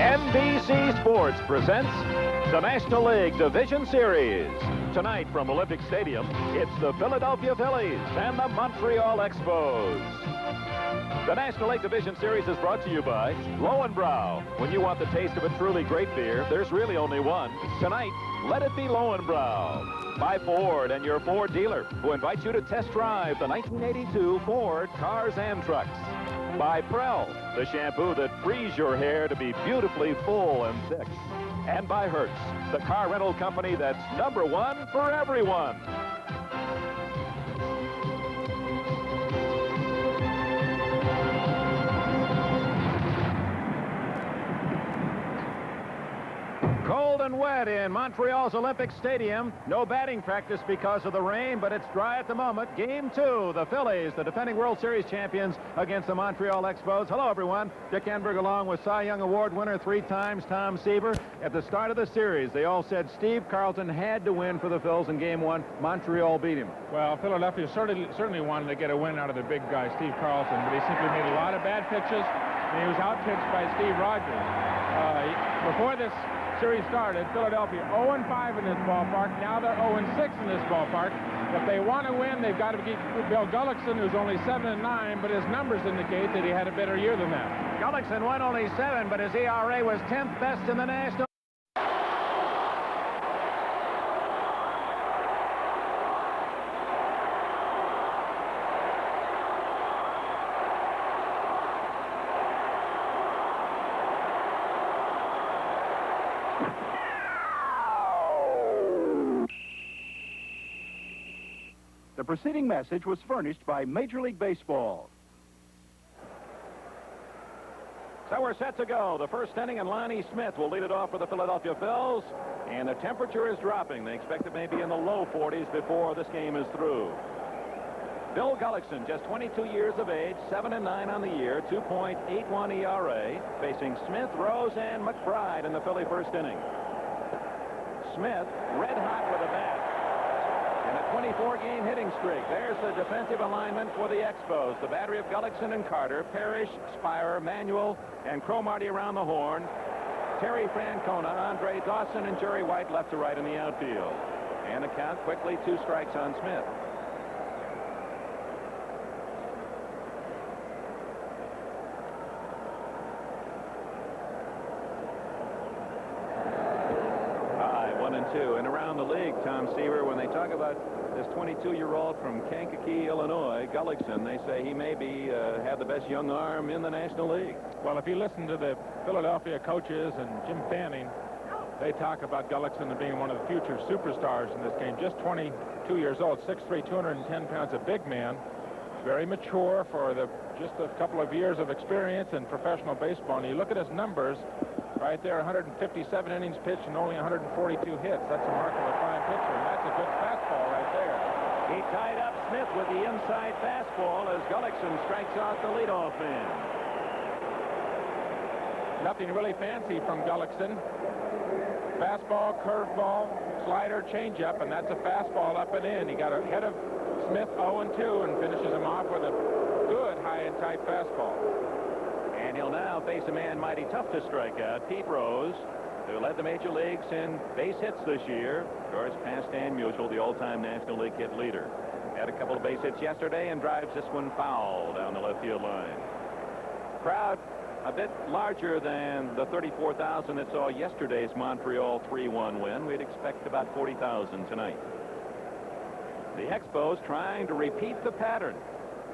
NBC Sports presents the National League Division Series. Tonight from Olympic Stadium, it's the Philadelphia Phillies and the Montreal Expos. The National League Division Series is brought to you by Lowenbrau. When you want the taste of a truly great beer, there's really only one. Tonight, let it be Lowenbrau. By Ford and your Ford dealer, who invites you to test drive the 1982 Ford cars and trucks. By Prell, the shampoo that frees your hair to be beautifully full and thick. And by Hertz, the car rental company that's #1 for everyone. Cold and wet in Montreal's Olympic Stadium. No batting practice because of the rain, but it's dry at the moment. Game 2, the Phillies, the defending World Series champions, against the Montreal Expos. Hello, everyone. Dick Enberg along with Cy Young Award winner 3 times, Tom Seaver. At the start of the series, they all said Steve Carlton had to win for the Phils in Game 1. Montreal beat him. Well, Philadelphia certainly wanted to get a win out of the big guy, Steve Carlton, but he simply made a lot of bad pitches, and he was outpitched by Steve Rogers. Before this series started, Philadelphia 0-5 in this ballpark. Now they're 0-6 in this ballpark. If they want to win, they've got to beat Bill Gullickson, who's only 7-9, but his numbers indicate that he had a better year than that. Gullickson won only 7, but his ERA was 10th best in the National. The preceding message was furnished by Major League Baseball. So we're set to go. The first inning, and Lonnie Smith will lead it off for the Philadelphia Phils. And the temperature is dropping. They expect it may be in the low 40s before this game is through. Bill Gullickson, just 22 years of age, 7-9 on the year, 2.81 ERA, facing Smith, Rose, and McBride in the Philly first inning. Smith, red hot with a bat. 24-game hitting streak. There's the defensive alignment for the Expos. The battery of Gullickson and Carter, Parrish, Spire, Manuel, and Cromartie around the horn. Terry Francona, Andre Dawson, and Jerry White left to right in the outfield. And the count quickly, 2 strikes on Smith. High, 1-2. And around the league, Tom Seaver, when they talk about this 22-year-old from Kankakee, Illinois, Gullickson, they say he maybe have the best young arm in the National League. Well, if you listen to the Philadelphia coaches and Jim Fanning, they talk about Gullickson as being one of the future superstars in this game. Just 22 years old, 6'3", 210 pounds, a big man, very mature for just a couple of years of experience in professional baseball. And you look at his numbers right there, 157 innings pitched and only 142 hits. That's a mark of a fine pitcher, and that's a good fastball right there. He tied up Smith with the inside fastball as Gullickson strikes out the leadoff man. Nothing really fancy from Gullickson. Fastball, curveball, slider, changeup, and that's a fastball up and in. He got ahead of Smith 0-2 and finishes him off with a good high and tight fastball. And he'll now face a man mighty tough to strike out, Pete Rose, who led the major leagues in base hits this year. Of course, past Stan Musial, the all-time National League hit leader. Had a couple of base hits yesterday and drives this one foul down the left field line. Crowd a bit larger than the 34,000 that saw yesterday's Montreal 3-1 win. We'd expect about 40,000 tonight. The Expos trying to repeat the pattern.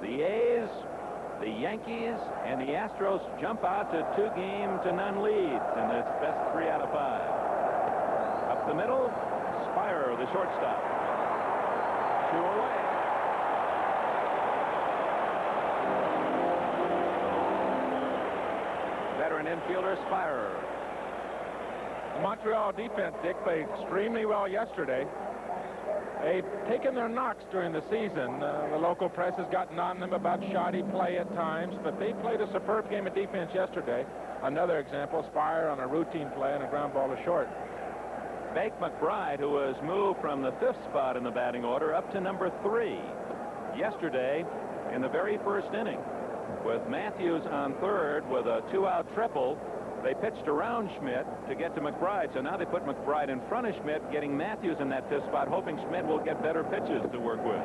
The A's, the Yankees, and the Astros jump out to 2-0 leads in this best 3 out of 5. Up the middle, Spire, the shortstop. 2 away. Veteran infielder Spire. The Montreal defense, Dick, played extremely well yesterday. They've taken their knocks during the season. The local press has gotten on them about shoddy play at times, but they played a superb game of defense yesterday. Another example, Spire on a routine play and a ground ball to short. Bake McBride, who was moved from the 5th spot in the batting order up to number 3 yesterday in the very first inning, with Matthews on 3rd with a 2-out triple. They pitched around Schmidt to get to McBride, so now they put McBride in front of Schmidt, getting Matthews in that fifth spot, hoping Schmidt will get better pitches to work with.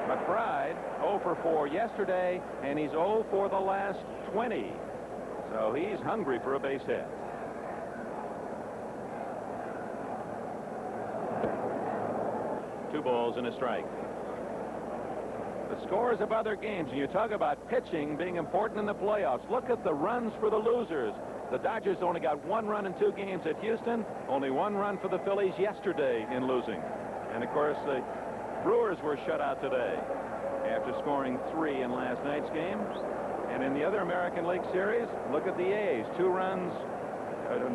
McBride 0 for 4 yesterday, and he's 0 for the last 20. So he's hungry for a base hit. Two balls and a strike. The scores of other games, and you talk about pitching being important in the playoffs. Look at the runs for the losers. The Dodgers only got 1 run in 2 games at Houston, only 1 run for the Phillies yesterday in losing. And of course, the Brewers were shut out today after scoring 3 in last night's game. And in the other American League Series, look at the A's. 2 runs,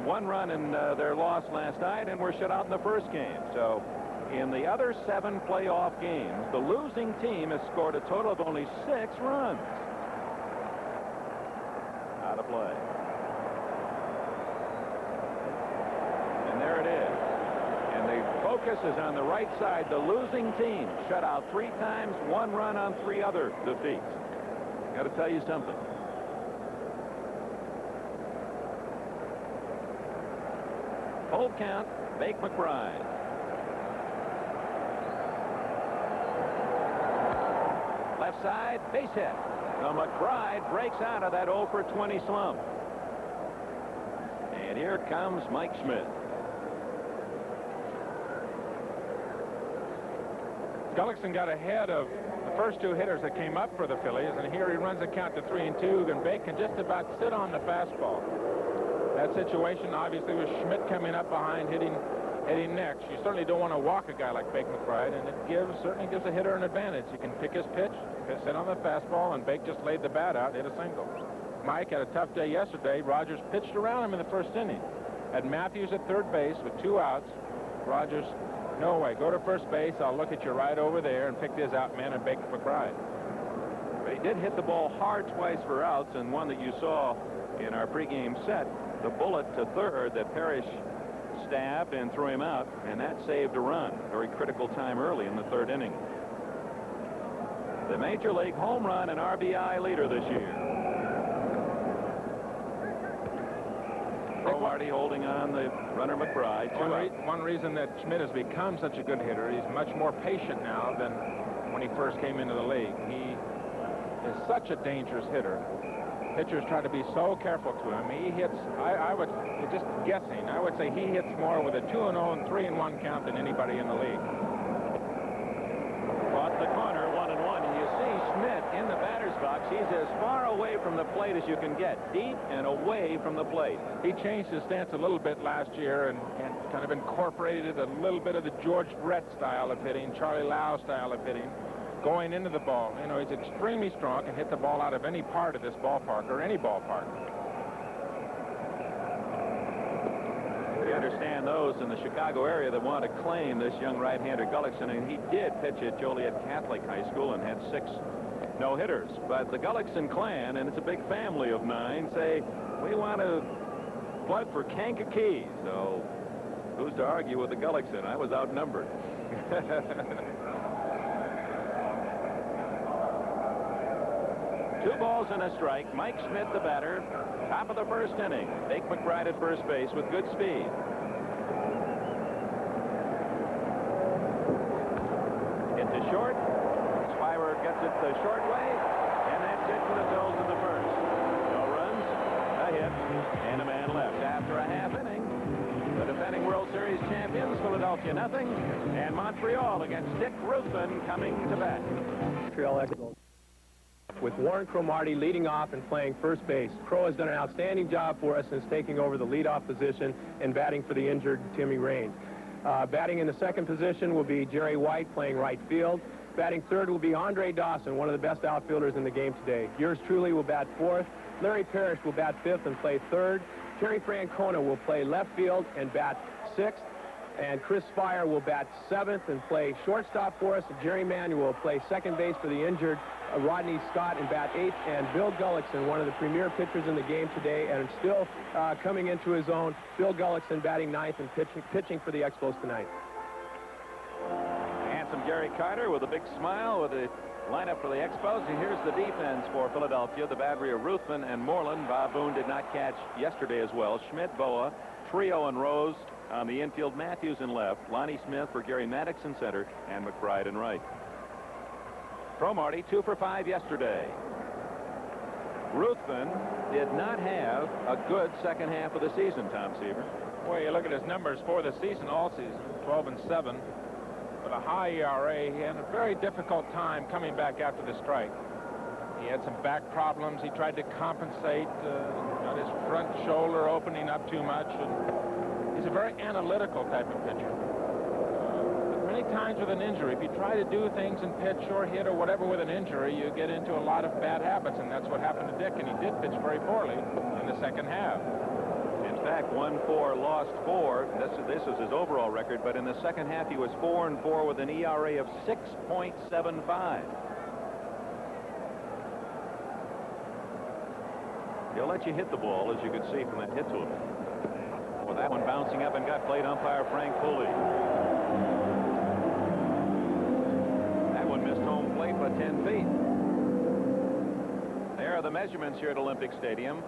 1 run in their loss last night, and were shut out in the first game. So in the other 7 playoff games, the losing team has scored a total of only 6 runs. Out of play. And there it is. And the focus is on the right side. The losing team shut out 3 times, 1 run on 3 other defeats. Got to tell you something. Full count, Bake McBride. Left side, base hit. So McBride breaks out of that 0 for 20 slump. And here comes Mike Schmidt. Gullickson got ahead of the first 2 hitters that came up for the Phillies, and here he runs a count to 3-2, and Bake can just about sit on the fastball. That situation, obviously, with Schmidt coming up behind, hitting next. You certainly don't want to walk a guy like Bake McBride, and it certainly gives a hitter an advantage. He can pick his pitch, sit on the fastball, and Bake just laid the bat out, hit a single. Mike had a tough day yesterday. Rogers pitched around him in the first inning. Had Matthews at third base with 2 outs. Rogers, no way, go to first base. I'll look at you right over there, and picked his out man and Bake McBride. But he did hit the ball hard twice for outs, and one that you saw in our pregame set, the bullet to third that Parrish stabbed and threw him out, and that saved a run. Very critical time early in the 3rd inning. The Major League home run and RBI leader this year. Cromartie holding on the runner McBride. One reason that Schmidt has become such a good hitter, he's much more patient now than when he first came into the league. He is such a dangerous hitter. Pitchers try to be so careful to him. He hits, I would, just guessing, I would say he hits more with a 2-0 and 3-1 count than anybody in the league. Off the corner, 1-1, and you see Schmidt in the batter's box. He's as far away from the plate as you can get, deep and away from the plate. He changed his stance a little bit last year and kind of incorporated a little bit of the George Brett style of hitting, Charlie Lau style of hitting. Going into the ball. You know, he's extremely strong, can hit the ball out of any part of this ballpark or any ballpark. We understand those in the Chicago area that want to claim this young right-hander Gullickson, and he did pitch at Joliet Catholic High School and had 6 no-hitters. But the Gullickson clan, and it's a big family of 9, say, we want to plug for Kankakee. So who's to argue with the Gullickson? I was outnumbered. 2 balls and a strike. Mike Schmidt, the batter. Top of the 1st inning. Bake McBride at first base with good speed. Hit to short. Spivey gets it the short way, and that's it for the Phils in the 1st. No runs, a hit, and a man left after a half inning. The defending World Series champions, Philadelphia nothing, and Montreal against Dick Ruthven coming to bat. Montreal Expos, with Warren Cromartie leading off and playing first base. Crow has done an outstanding job for us since taking over the leadoff position and batting for the injured Timmy Raines. Batting in the 2nd position will be Jerry White playing right field. Batting 3rd will be Andre Dawson, one of the best outfielders in the game today. Yours truly will bat 4th. Larry Parrish will bat 5th and play 3rd. Terry Francona will play left field and bat 6th. And Chris Fire will bat 7th and play shortstop for us. Jerry Manuel will play 2nd base for the injured Rodney Scott and bat 8th. And Bill Gullickson, one of the premier pitchers in the game today, and still coming into his own. Bill Gullickson batting 9th and pitching for the Expos tonight. Handsome Gary Carter with a big smile with a lineup for the Expos. And here's the defense for Philadelphia. The battery of Ruthven and Moreland. Bob Boone did not catch yesterday as well. Schmidt, Boa, Trio and Rose on the infield. Matthews in left. Lonnie Smith for Gary Maddox in center. And McBride in right. Cromartie 2 for 5 yesterday. Ruthven did not have a good second half of the season, Tom Seaver. Boy, you look at his numbers for the season, all season, 12-7. With a high ERA, he had a very difficult time coming back after the strike. He had some back problems. He tried to compensate, got his front shoulder opening up too much. And he's a very analytical type of pitcher. But many times with an injury, if you try to do things and pitch or hit or whatever with an injury, you get into a lot of bad habits, and that's what happened to Dick, and he did pitch very poorly in the second half. In fact, 1-4, lost 4. This is his overall record, but in the second half he was 4-4 with an ERA of 6.75. He'll let you hit the ball, as you could see from that hit to him. Well, that one bouncing up and got plate umpire Frank Cooley. That one missed home plate by 10 feet. There are the measurements here at Olympic Stadium.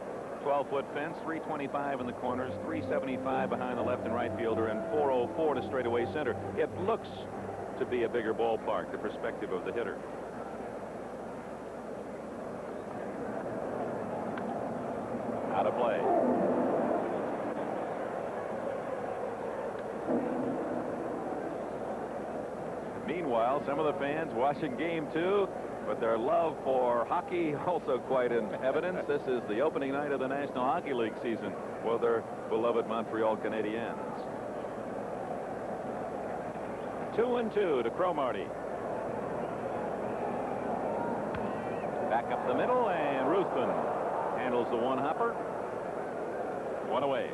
12-foot fence, 325 in the corners, 375 behind the left and right fielder, and 404 to straightaway center. It looks to be a bigger ballpark, the perspective of the hitter. Out of play. Meanwhile, some of the fans watching game 2, but their love for hockey also quite in evidence. This is the opening night of the National Hockey League season for their beloved Montreal Canadiens. 2-2 to Cromartie. Back up the middle, and Ruthven handles the one-hopper. One away.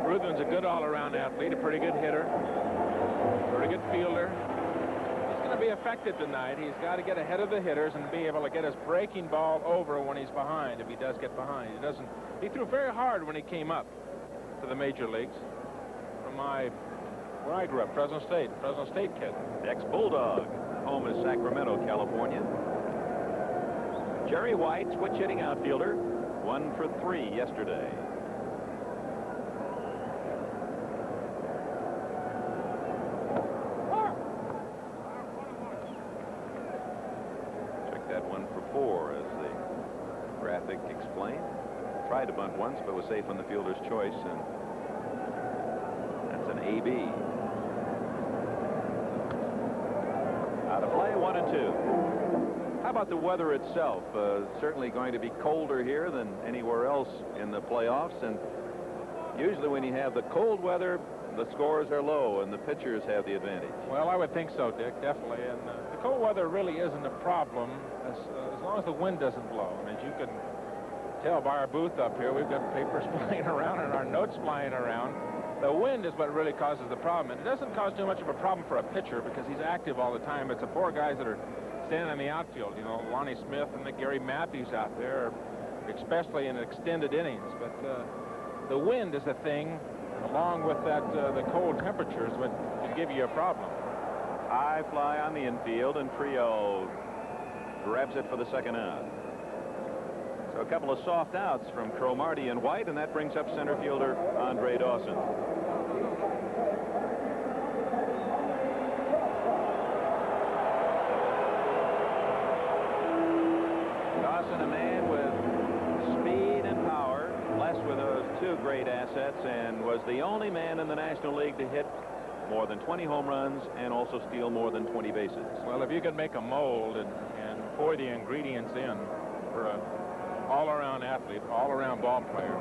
Ruthven's a good all-around athlete, a pretty good hitter, pretty good fielder. He's going to be effective tonight. He's got to get ahead of the hitters and be able to get his breaking ball over when he's behind, if he does get behind. He threw very hard when he came up to the major leagues. From where I grew up, Fresno State kid. Ex-Bulldog. Home is Sacramento, California. Jerry White, switch hitting outfielder, 1 for 3 yesterday. As the graphic explained. Tried to bunt once, but was safe on the fielder's choice, and that's an AB. Out of play, 1-2. How about the weather itself? Certainly going to be colder here than anywhere else in the playoffs, and usually when you have the cold weather, the scores are low and the pitchers have the advantage. Well, I would think so, Dick, definitely. And the cold weather really isn't a problem as long as the wind doesn't blow. And as you can tell by our booth up here, we've got papers flying around and our notes flying around. The wind is what really causes the problem. And it doesn't cause too much of a problem for a pitcher because he's active all the time. It's the 4 guys that are standing in the outfield. You know, Lonnie Smith and the Gary Matthews out there, especially in extended innings. But the wind is a thing, along with that the cold temperatures, would give you a problem. High fly on the infield, and Trio grabs it for the second out. So a couple of soft outs from Cromartie and White, and that brings up center fielder Andre Dawson. Dawson, a man with speed and power, blessed with those 2 great assets, and was the only man in the National League to hit more than 20 home runs and also steal more than 20 bases. Well, if you could make a mold and pour the ingredients in for an all-around athlete, all-around ball player,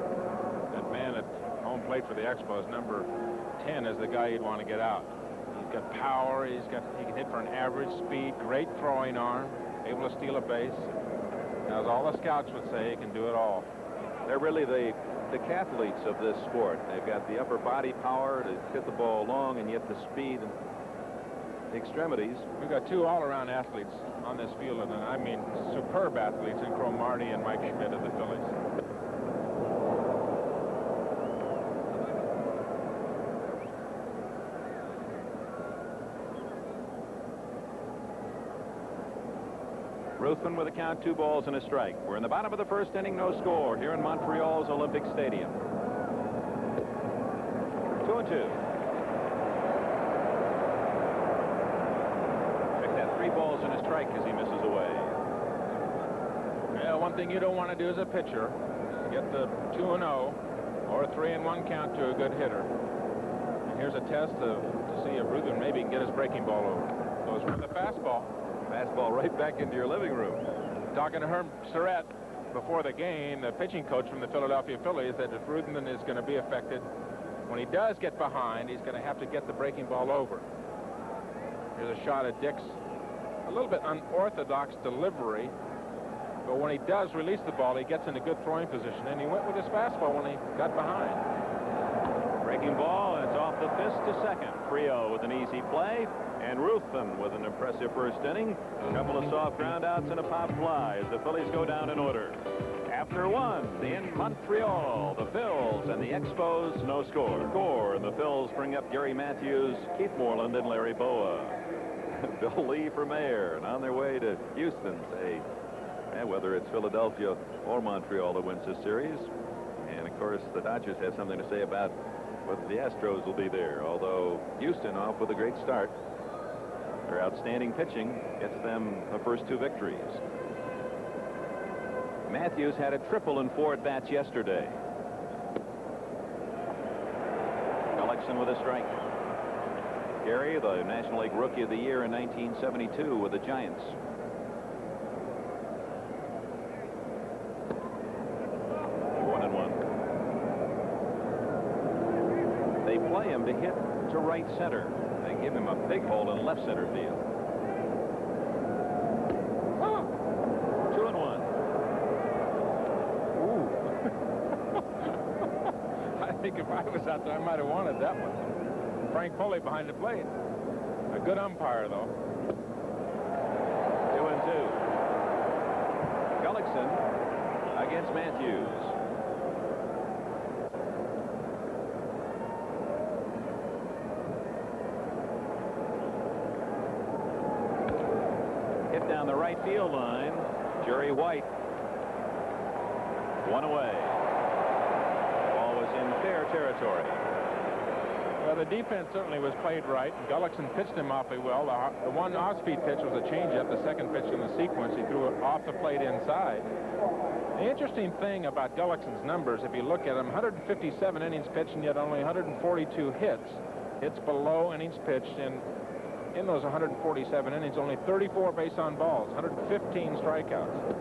that man at home plate for the Expos, number 10, is the guy you'd want to get out. He's got power, he can hit for an average speed, great throwing arm, able to steal a base. As all the scouts would say, he can do it all. They're really the cathletes of this sport. They've got the upper body power to hit the ball long, and yet the speed and the extremities. We've got 2 all-around athletes on this field, and I mean superb athletes in Cromartie and Mike Schmidt of the Phillies. Ruthven with a count, 2 balls and a strike. We're in the bottom of the first inning, no score here in Montreal's Olympic Stadium. 2-2. Picked that 3 balls and a strike as he misses away. Yeah, one thing you don't want to do as a pitcher, get the 2-0 or a 3-1 count to a good hitter. And here's a test to see if Ruthven maybe can get his breaking ball over. Goes with the fastball. Fastball right back into your living room. Talking to Herm Surratt before the game, the pitching coach from the Philadelphia Phillies, that if Ruthven is going to be affected, when he does get behind, he's going to have to get the breaking ball over. Here's a shot at Dick's. A little bit unorthodox delivery, but when he does release the ball, he gets in a good throwing position, and he went with his fastball when he got behind. Breaking ball, and it's off the fist to second. Frio with an easy play, and Ruthven with an impressive first inning. A couple of soft groundouts and a pop fly as the Phillies go down in order. After 1, in Montreal, the Phils and the Expos, no score. And the Phils bring up Gary Matthews, Keith Moreland, and Larry Boa. Bill Lee for mayor, and on their way to Houston, say, whether it's Philadelphia or Montreal that wins this series. And, of course, the Dodgers have something to say about whether the Astros will be there, although Houston off with a great start. Their outstanding pitching gets them the first 2 victories. Matthews had a triple in 4 at-bats yesterday. Gullickson with a strike. Gary, the National League Rookie of the Year in 1972 with the Giants. They play him to hit to right center. They give him a big hole in left center field. 2-1. Ooh. I think if I was out there, I might have wanted that one. Frank Foley behind the plate. A good umpire, though. 2-2. Gullickson against Matthews. Down the right field line, Jerry White. 1 away. Ball was in fair territory. Well, the defense certainly was played right. Gullickson pitched him awfully well. The one off-speed pitch was a changeup. The second pitch in the sequence, he threw it off the plate inside. The interesting thing about Gullickson's numbers, if you look at them, 157 innings pitched and yet only 142 hits. Hits below innings pitched, and in those 147 innings, only 34 base on balls, 115 strikeouts.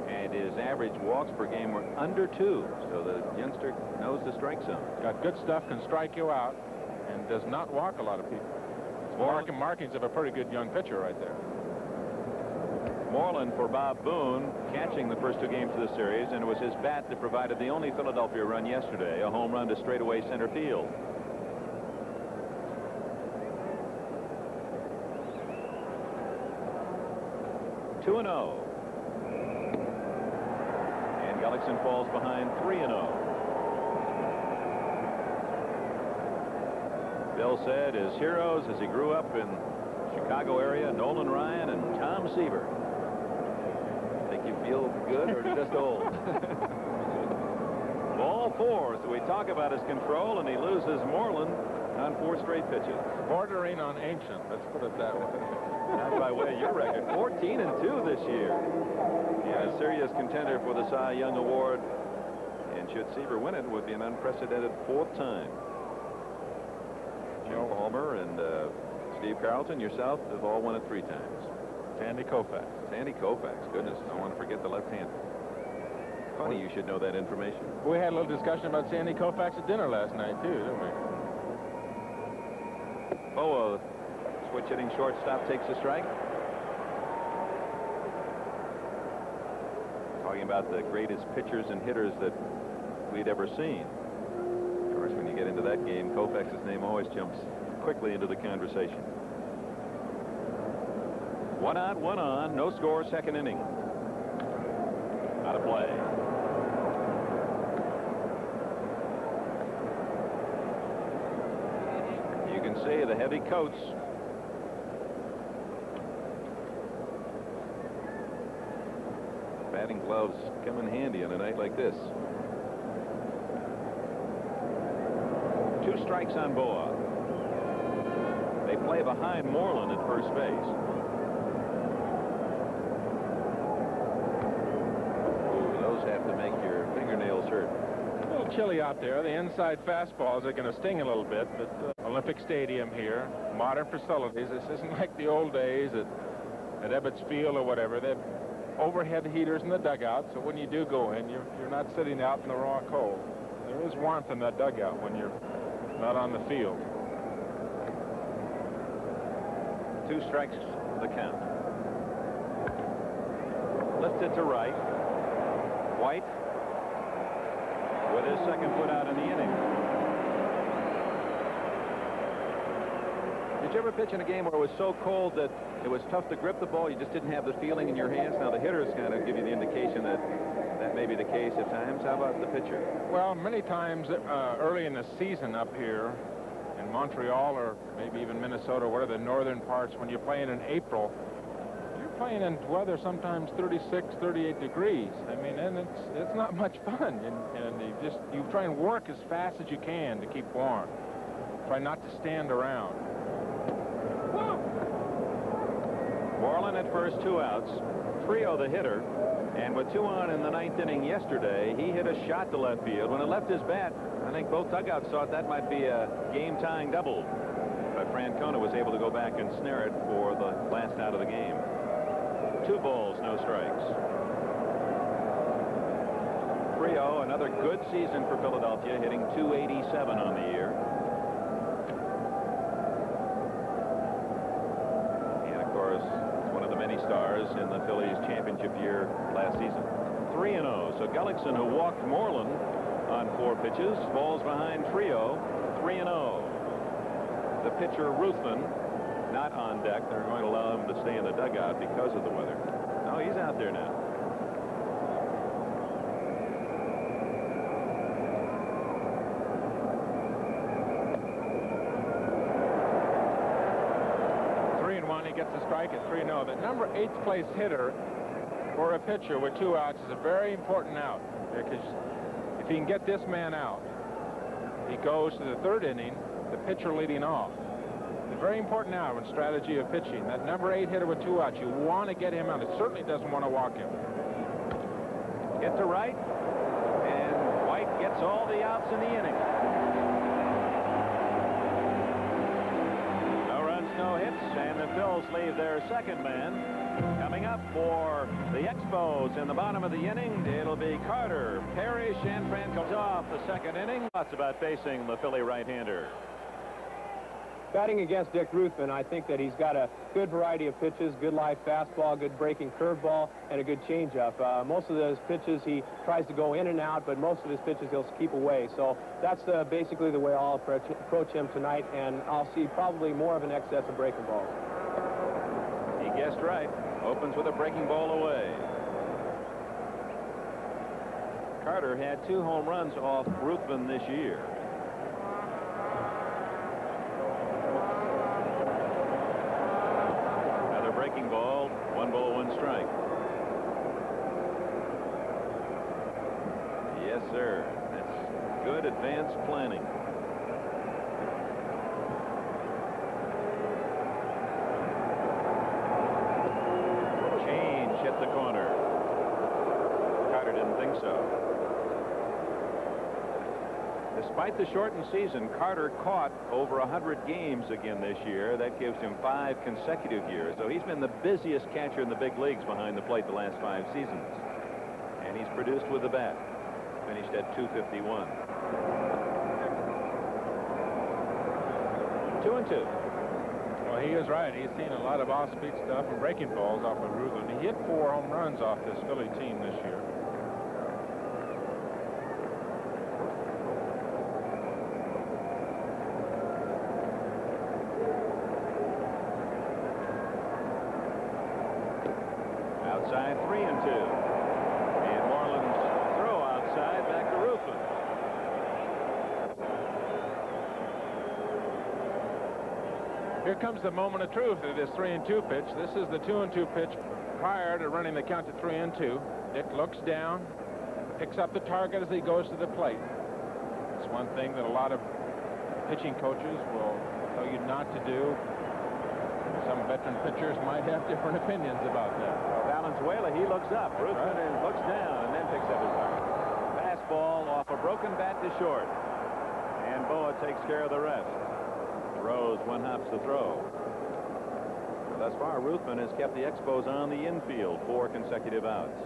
And his average walks per game were under 2, so the youngster knows the strike zone. Got good stuff, can strike you out, and does not walk a lot of people. Markings of a pretty good young pitcher right there. Moreland for Bob Boone, catching the first 2 games of the series, and it was his bat that provided the only Philadelphia run yesterday, a home run to straightaway center field. And Gullickson falls behind 3-0. Bill said his heroes as he grew up in Chicago area, Nolan Ryan and Tom Seaver. Think you feel good or just old? Ball 4, so we talk about his control, and he loses Moreland on 4 straight pitches. Bordering on ancient, let's put it that way. Not by way of your record. 14-2 this year. And a serious contender for the Cy Young Award. And should Seaver win it, would be an unprecedented 4th time. Joe Palmer and Steve Carlton, yourself, have all won it 3 times. Sandy Koufax. Sandy Koufax. Goodness, I don't want to forget the left-hander. Funny you should know that information. We had a little discussion about Sandy Koufax at dinner last night, too, didn't we? Oh, switch hitting shortstop takes a strike. Talking about the greatest pitchers and hitters that we'd ever seen. Of course, when you get into that game, Koufax's name always jumps quickly into the conversation. 1 out, 1 on, no score, 2nd inning. Out of play. You can see the heavy coats. Batting gloves come in handy on a night like this. 2 strikes on Boa. They play behind Moreland at first base. Ooh, those have to make your fingernails hurt. A little chilly out there. The inside fastballs are going to sting a little bit, but Olympic Stadium here, modern facilities. This isn't like the old days at Ebbets Field or whatever. They have overhead heaters in the dugout, so when you do go in, you're not sitting out in the raw cold. There is warmth in that dugout when you're not on the field. 2 strikes the count. Lifted to right. White with his second put out in the inning. Did you ever pitch in a game where it was so cold that it was tough to grip the ball? You just didn't have the feeling in your hands? Now the hitters kind of give you the indication that that may be the case at times. How about the pitcher? Well, many times early in the season up here in Montreal or maybe even Minnesota, what are the northern parts, when you're playing in April, you're playing in weather sometimes 36, 38 degrees. I mean, and it's not much fun. And you try and work as fast as you can to keep warm. Try not to stand around. Moreland at first, 2 outs. Trio the hitter. And with 2 on in the 9th inning yesterday, he hit a shot to left field. When it left his bat, I think both dugouts thought that might be a game-tying double. But Francona was able to go back and snare it for the last out of the game. 2 balls, no strikes. Trio, another good season for Philadelphia, hitting .287 on the year. And of course, one of the many stars in the Phillies championship year last season. 3-0. So Gullickson, who walked Moreland on 4 pitches, falls behind Trio. 3-0. The pitcher Ruthven not on deck. They're going to allow him to stay in the dugout because of the weather. No, he's out there now. Gets a strike at 3-0. The number 8th place hitter for a pitcher with 2 outs is a very important out, because if he can get this man out, he goes to the 3rd inning, the pitcher leading off. It's a very important out in strategy of pitching. That number 8 hitter with 2 outs, you want to get him out. It certainly doesn't want to walk him. Get to right, and White gets all the outs in the inning. No hits, and the Phils leave their second man. Coming up for the Expos in the bottom of the inning, it'll be Carter, Parrish, and Franco off the second inning. Thoughts about facing the Philly right-hander? Batting against Dick Ruthven, I think that he's got a good variety of pitches, good live fastball, good breaking curveball, and a good changeup. Most of those pitches he tries to go in and out, but most of his pitches he'll keep away. So that's basically the way I'll approach him tonight, and I'll see probably more of an excess of breaking balls. He guessed right. Opens with a breaking ball away. Carter had 2 home runs off Ruthven this year. Breaking ball, 1 ball, 1 strike. Yes, sir. That's good advanced planning. Change hit the corner. Carter didn't think so. Despite the shortened season, Carter caught over 100 games again this year. That gives him 5 consecutive years. So he's been the busiest catcher in the big leagues behind the plate the last 5 seasons. And he's produced with the bat. Finished at .251. 2-2. Well, he is right. He's seen a lot of off-speed stuff and breaking balls off of Ruthven. He hit 4 home runs off this Philly team this year. Outside, 3-2. And Moreland's throw outside, back to Ruthven. Here comes the moment of truth of this 3-2 pitch. This is the 2-2 pitch prior to running the count to 3-2. Dick looks down, picks up the target as he goes to the plate. It's one thing that a lot of pitching coaches will tell you not to do. Some veteran pitchers might have different opinions about that. Well, Valenzuela, he looks up. Ruthven looks down and then picks up his target. Fastball off a broken bat to short. And Boa takes care of the rest. Rose one-hops the throw. Thus far, Ruthven has kept the Expos on the infield 4 consecutive outs.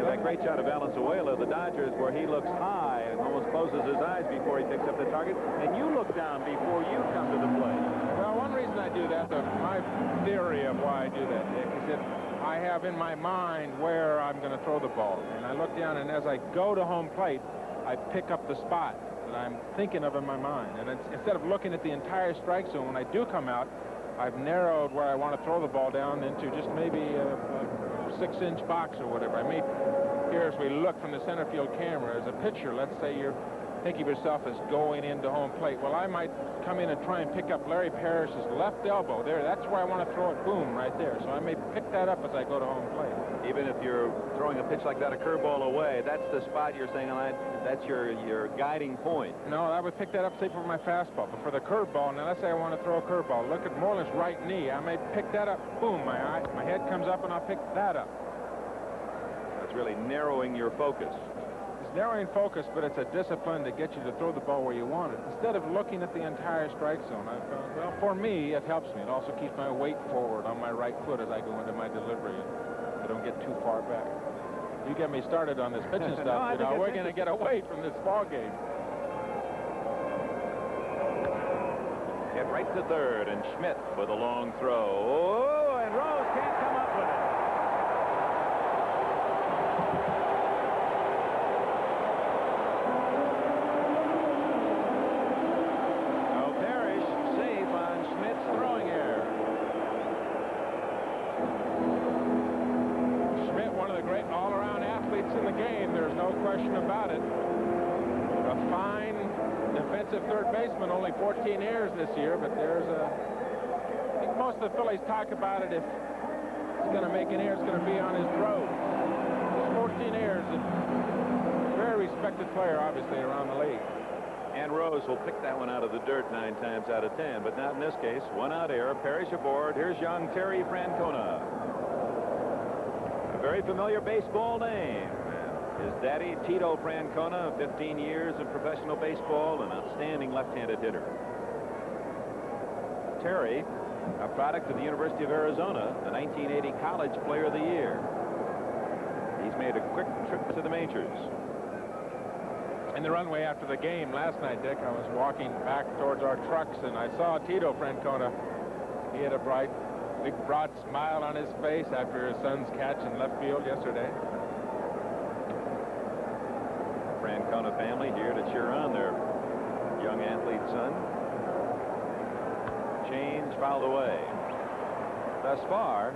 That great shot of Valenzuela, the Dodgers, where he looks high and almost closes his eyes before he picks up the target, and you look down before you come to the plate. Well, one reason I do that, my theory of why I do that, Dick, is that I have in my mind where I'm going to throw the ball. And I look down, and as I go to home plate, I pick up the spot that I'm thinking of in my mind. And instead of looking at the entire strike zone, when I do come out, I've narrowed where I want to throw the ball down into just maybe a 6-inch box or whatever. I mean, here as we look from the center field camera, as a pitcher, let's say you're thinking of yourself as going into home plate. Well, I might come in and try and pick up Larry Parrish's left elbow there. That's where I want to throw it, boom, right there. So I may pick that up as I go to home plate. Even if you're throwing a pitch like that, a curveball away, that's the spot you're saying, that's your guiding point. No, I would pick that up, say, for my fastball. But for the curveball, now let's say I want to throw a curveball. Look at Moreland's right knee. I may pick that up, boom, my head comes up, and I'll pick that up. That's really narrowing your focus. It's narrowing focus, but it's a discipline to get you to throw the ball where you want it. Instead of looking at the entire strike zone, I found, well, for me, it helps me. It also keeps my weight forward on my right foot as I go into my delivery. I don't get too far back. You get me started on this pitching stuff, No, we're going to get away from this ball game. Hit right to third, and Schmidt with a long throw. Oh, and Rose can't come up with it. So Parrish safe on Schmidt's throwing error. Schmidt, one of the great all-around athletes in the game, there's no question about it. A fine defensive third baseman, only 14 errors this year, but there's I think most of the Phillies talk about it. If he's going to make an error, it's going to be on his throws. There's 14 errors. A very respected player, obviously, around the league. And Rose will pick that one out of the dirt 9 times out of 10, but not in this case. 1-out error. Parrish aboard. Here's young Terry Francona. A very familiar baseball name. His daddy, Tito Francona, 15 years of professional baseball, an outstanding left-handed hitter. Terry, a product of the University of Arizona, the 1980 College Player of the Year. He's made a quick trip to the majors. In the runway after the game last night, Dick, I was walking back towards our trucks, and I saw Tito Francona. He had a bright, big, broad smile on his face after his son's catch in left field yesterday. Francona family here to cheer on their young athlete son. Change fouled away. Thus far,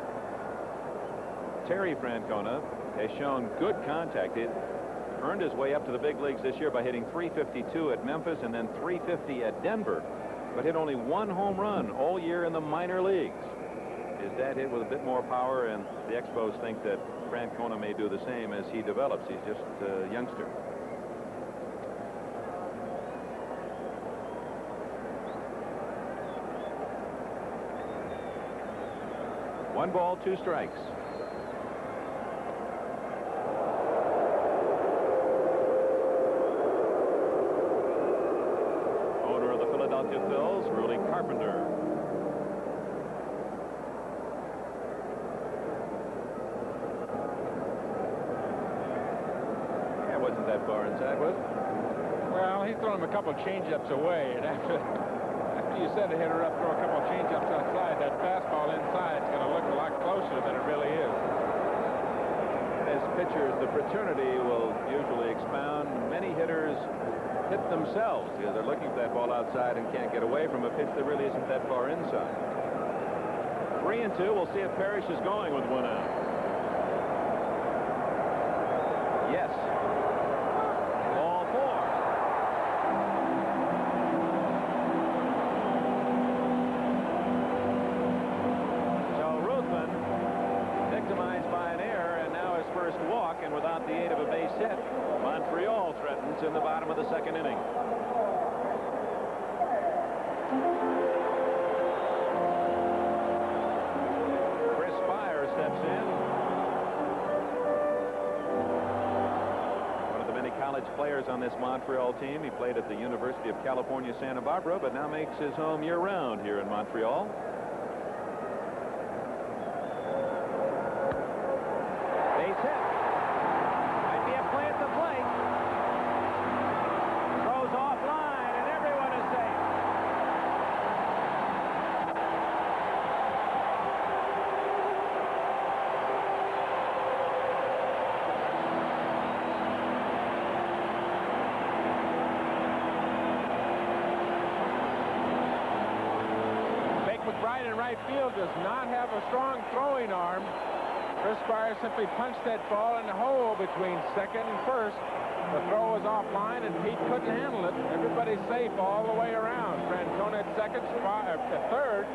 Terry Francona has shown good contact. It earned his way up to the big leagues this year by hitting .352 at Memphis and then .350 at Denver, but hit only 1 home run all year in the minor leagues. His dad hit with a bit more power, and the Expos think that Francona may do the same as he develops. He's just a youngster. One ball, 2 strikes. Owner of the Philadelphia Phillies, Rudy Carpenter. Yeah, wasn't that far inside, was it? Well, he's thrown him a couple change-ups away, and after you send a hitter up, throw a couple change-ups outside, that fastball inside is going to look a lot closer than it really is. As pitchers, the fraternity will usually expound. Many hitters hit themselves because they're looking for that ball outside and can't get away from a pitch that really isn't that far inside. 3-2. We'll see if Parrish is going with 1 out. Yes. Ball 4. the 8 of a base hit. Montreal threatens in the bottom of the second inning. Chris Spire steps in. One of the many college players on this Montreal team. He played at the University of California, Santa Barbara, but now makes his home year-round here in Montreal. Base hit. Might be a play at the plate. Throws offline, and everyone is safe. McBride in right field does not have a strong throwing arm. Chris Spire simply punched that ball in the hole between second and first. The throw was offline, and Pete couldn't handle it. Everybody's safe all the way around. Francona at second, Spire at third,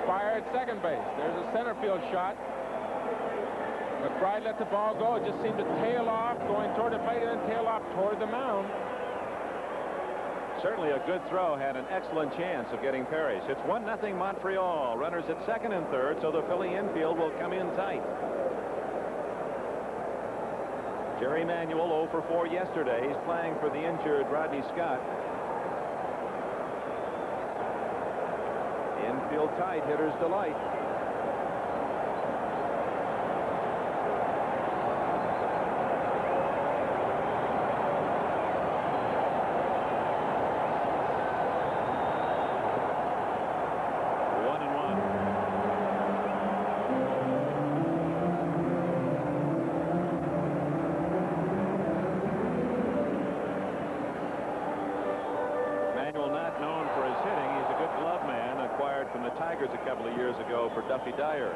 Spire at second base. There's a center field shot. McBride let the ball go. It just seemed to tail off, going toward the plate, and then tail off toward the mound. Certainly a good throw. Had an excellent chance of getting Parrish. It's 1-0 Montreal. Runners at second and third, so the Philly infield will come in tight. Jerry Manuel 0 for 4 yesterday. He's playing for the injured Rodney Scott. Infield tight. Hitter's delight. From the Tigers a couple of years ago for Duffy Dyer.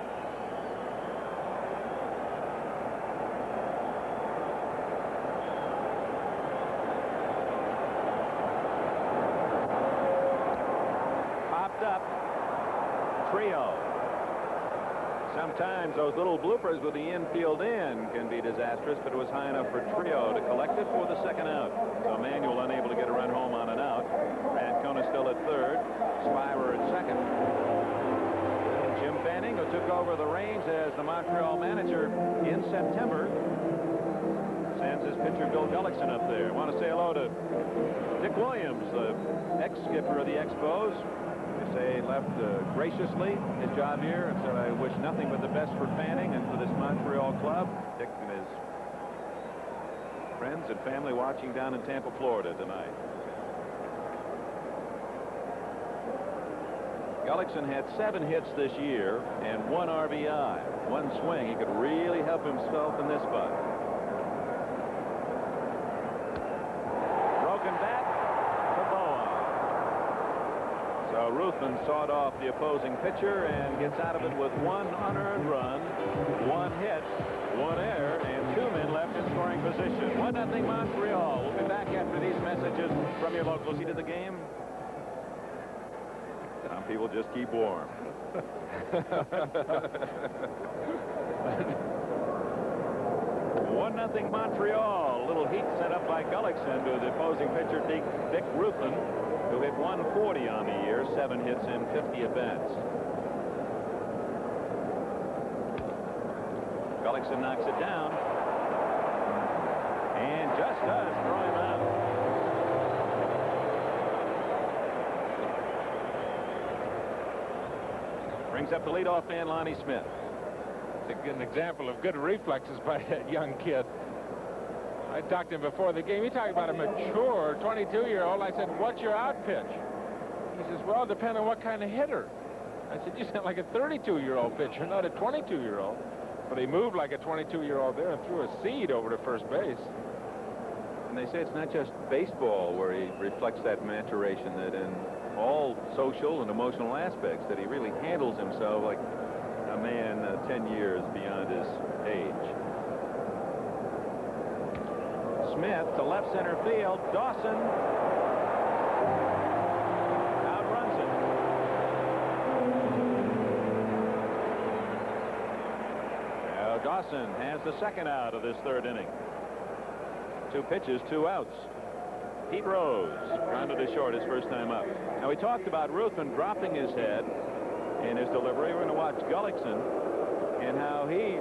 Popped up. Trio. Sometimes those little bloopers with the infield in can be disastrous, but it was high enough for Trio to collect it for the second out. So Manuel unable to get a run home on an out. Francona still at third. Spire at second. Jim Fanning, who took over the reins as the Montreal manager in September, sends his pitcher Bill Gullickson up there. I want to say hello to Dick Williams, the ex-skipper of the Expos. They say he left graciously his job here, and said, I wish nothing but the best for Fanning and for this Montreal club. Dick and his friends and family watching down in Tampa, Florida tonight. Gullickson had 7 hits this year and 1 RBI. One swing. He could really help himself in this spot. Broken bat to Bowen. So Ruthven sawed off the opposing pitcher and gets out of it with 1 unearned run, 1 hit, 1 error, and 2 men left in scoring position. 1-0 Montreal. We'll be back after these messages from your local seat of the game. Some people just keep warm. 1-0 Montreal. A little heat set up by Gullickson to the opposing pitcher, Dick Ruthven, who hit 140 on the year, 7 hits in 50 at-bats. Gullickson knocks it down. And just does throw him out. Brings up the leadoff man, Lonnie Smith. It's an example of good reflexes by that young kid. I talked to him before the game. He talked about a mature 22-year-old. I said, what's your out pitch? He says, well, depending on what kind of hitter. I said, you sound like a 32-year-old pitcher, not a 22-year-old. But he moved like a 22-year-old there and threw a seed over to first base. And they say it's not just baseball where he reflects that maturation, that in all social and emotional aspects, that he really handles himself like a man 10 years beyond his age. Smith to left center field. Dawson outruns it. Now Dawson has the second out of this third inning. 2 pitches, 2 outs. Pete Rose grounded to short his first time up. Now, we talked about Ruthven dropping his head in his delivery. We're going to watch Gullickson and how he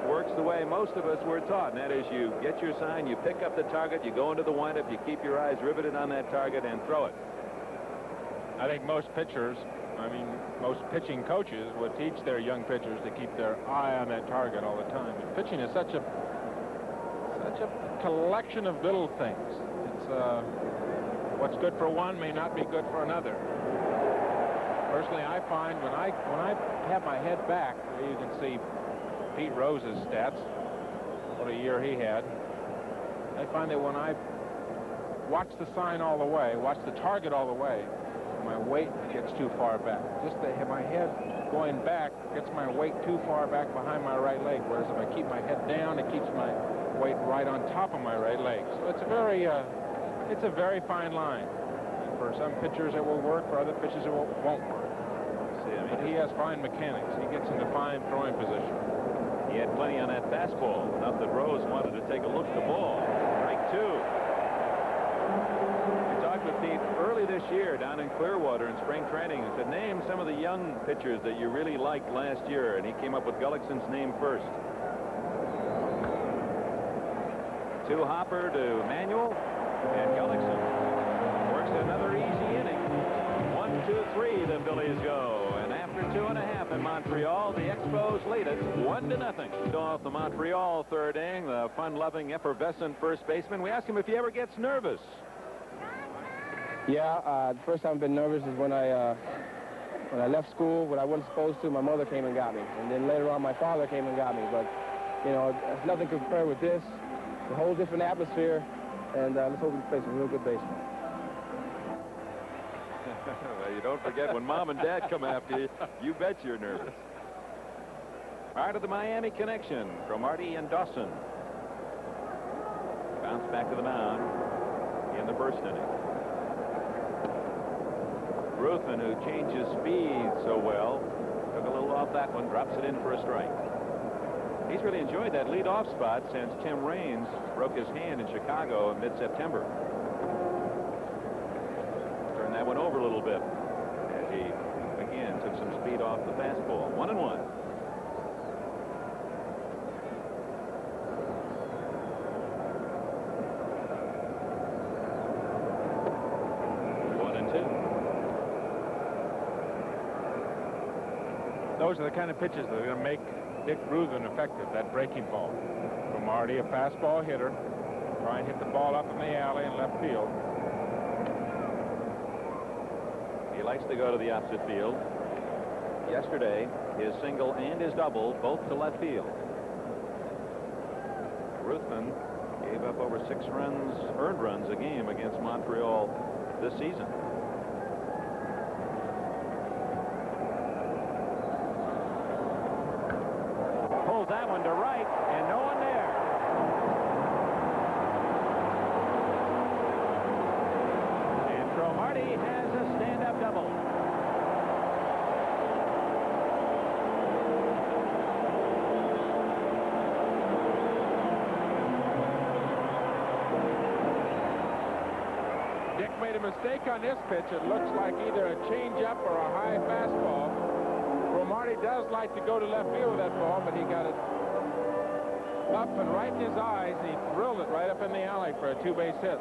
works the way most of us were taught, and that is you get your sign, you pick up the target, you go into the windup, you keep your eyes riveted on that target and throw it. I think most pitchers, most pitching coaches would teach their young pitchers to keep their eye on that target all the time. And pitching is such a collection of little things. It's what's good for one may not be good for another. Personally, I find when I have my head back, you can see Pete Rose's stats, what a year he had. I find that when I watch the sign all the way, watch the target all the way, my weight gets too far back. Just to have my head going back gets my weight too far back behind my right leg, whereas if I keep my head down, it keeps my weight right on top of my right leg. So it's a very fine line. And for some pitchers it will work, for other pitchers it won't work. But he has fine mechanics. He gets into fine throwing position. He had plenty on that fastball, enough that Rose wanted to take a look at the ball. Strike 2. We talked with Pete early this year down in Clearwater in spring training and said, name some of the young pitchers that you really liked last year, and he came up with Gullickson's name first. To Hopper, to Manuel, and Gullickson works another easy inning. 1, 2, 3, the Phillies go. And after 2.5 in Montreal, the Expos lead it 1-0. Off the Montreal third inning, the fun-loving, effervescent first baseman. We asked him if he ever gets nervous. Yeah, the first time I've been nervous is when I left school, when I wasn't supposed to. My mother came and got me, and then later on, my father came and got me. But you know, nothing can compare with this. It's a whole different atmosphere, and let's hope we play some real good baseball. Well, you don't forget when Mom and Dad come after you, you bet you're nervous. Part of the Miami connection, Cromartie and Dawson. Bounce back to the mound in the first inning. Ruthven, who changes speed so well, took a little off that one, drops it in for a strike. He's really enjoyed that leadoff spot since Tim Raines broke his hand in Chicago in mid-September. Turned that one over a little bit as he, again, took some speed off the fastball. 1-1. Those are the kind of pitches that are going to make Dick Ruthven effective, that breaking ball. Cromartie, a fastball hitter, try and hit the ball up in the alley in left field. He likes to go to the opposite field. Yesterday, his single and his double, both to left field. Ruthven gave up over 6 runs, earned runs a game against Montreal this season. That one to right, and no one there. And Cromartie has a stand-up double. Dick made a mistake on this pitch. It looks like either a changeup or a high fastball. Cromartie does like to go to left field with that ball, but he got it up and right in his eyes, and he drilled it right up in the alley for a 2-base hit.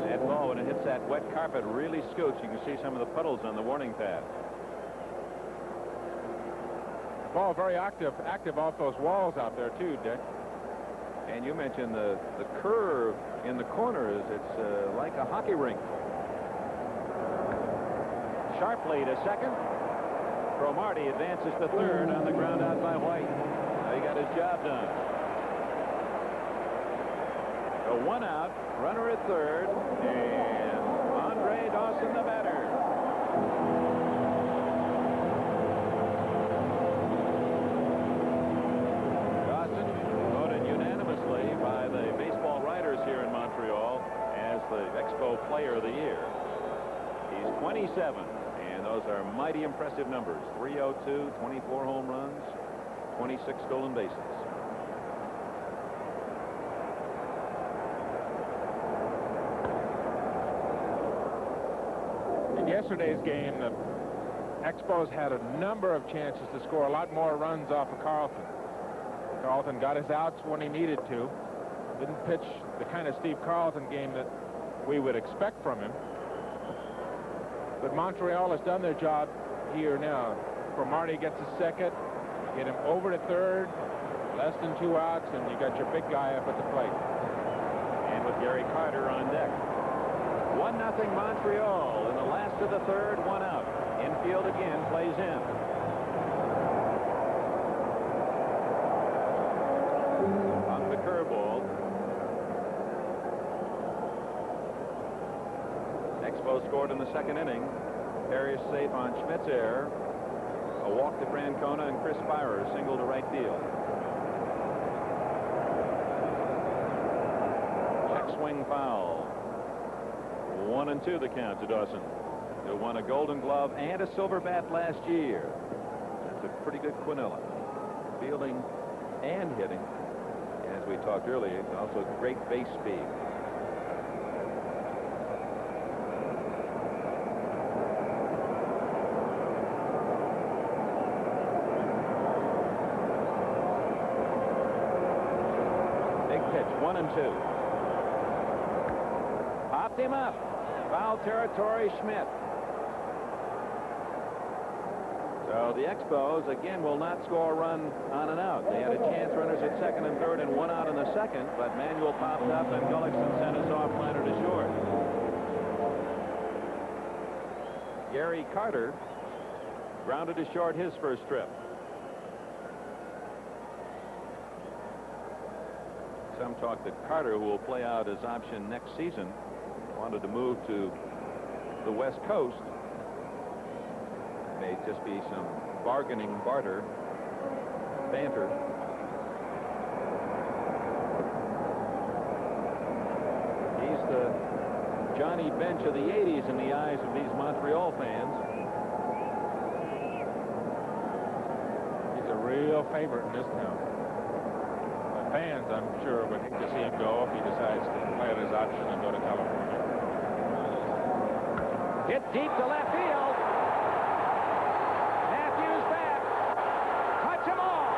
That ball, when it hits that wet carpet, really scoots. You can see some of the puddles on the warning pad. Ball very active off those walls out there too, Dick. And you mentioned the curve in the corners. It's like a hockey rink. Sharply to second. Cromartie advances to third on the ground out by White. Now he got his job done. So 1 out, runner at third, and Andre Dawson the batter. Dawson voted unanimously by the baseball writers here in Montreal as the Expo Player of the Year. He's 27. Those are mighty impressive numbers. 302, 24 home runs, 26 stolen bases. yesterday's game, the Expos had a number of chances to score a lot more runs off of Carlton. Carlton got his outs when he needed to. Didn't pitch the kind of Steve Carlton game that we would expect from him. But Montreal has done their job here now. Cromartie gets a second, get him over to third, less than 2 outs, and you got your big guy up at the plate. And with Gary Carter on deck. 1-0 Montreal in the last of the third, 1 out. Infield again plays in. On the curveball. Expos scored in the second inning. Parrish safe on Schmidt's error. A walk to Francona, and Chris Spira single to right field. Check swing foul. 1-2 the count to Dawson, who won a Golden Glove and a Silver Bat last year. That's a pretty good quinilla. Fielding and hitting. As we talked earlier, also great base speed. Big pitch, 1-2. Popped him up. Foul territory, Schmidt. So the Expos again will not score a run on and out. They had a chance, runners at second and third, and 1 out in the second, but Manuel popped up and Gullickson sent a soft liner to short. Gary Carter grounded to short his first trip. Some talk that Carter, who will play out his option next season, wanted to move to the West Coast. May just be some bargaining banter. He's the Johnny Bench of the 80s in the eyes of these Montreal fans. He's a real favorite in this town. The fans, I'm sure, would hate to see him go if he decides to play out his option and go to California. Hit deep to left field. Matthews back. Touch 'em all.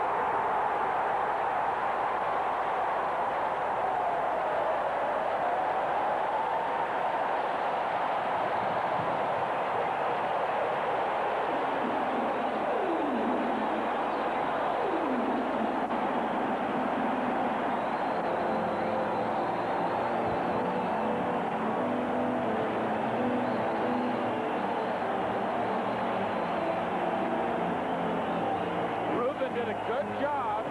Did a good job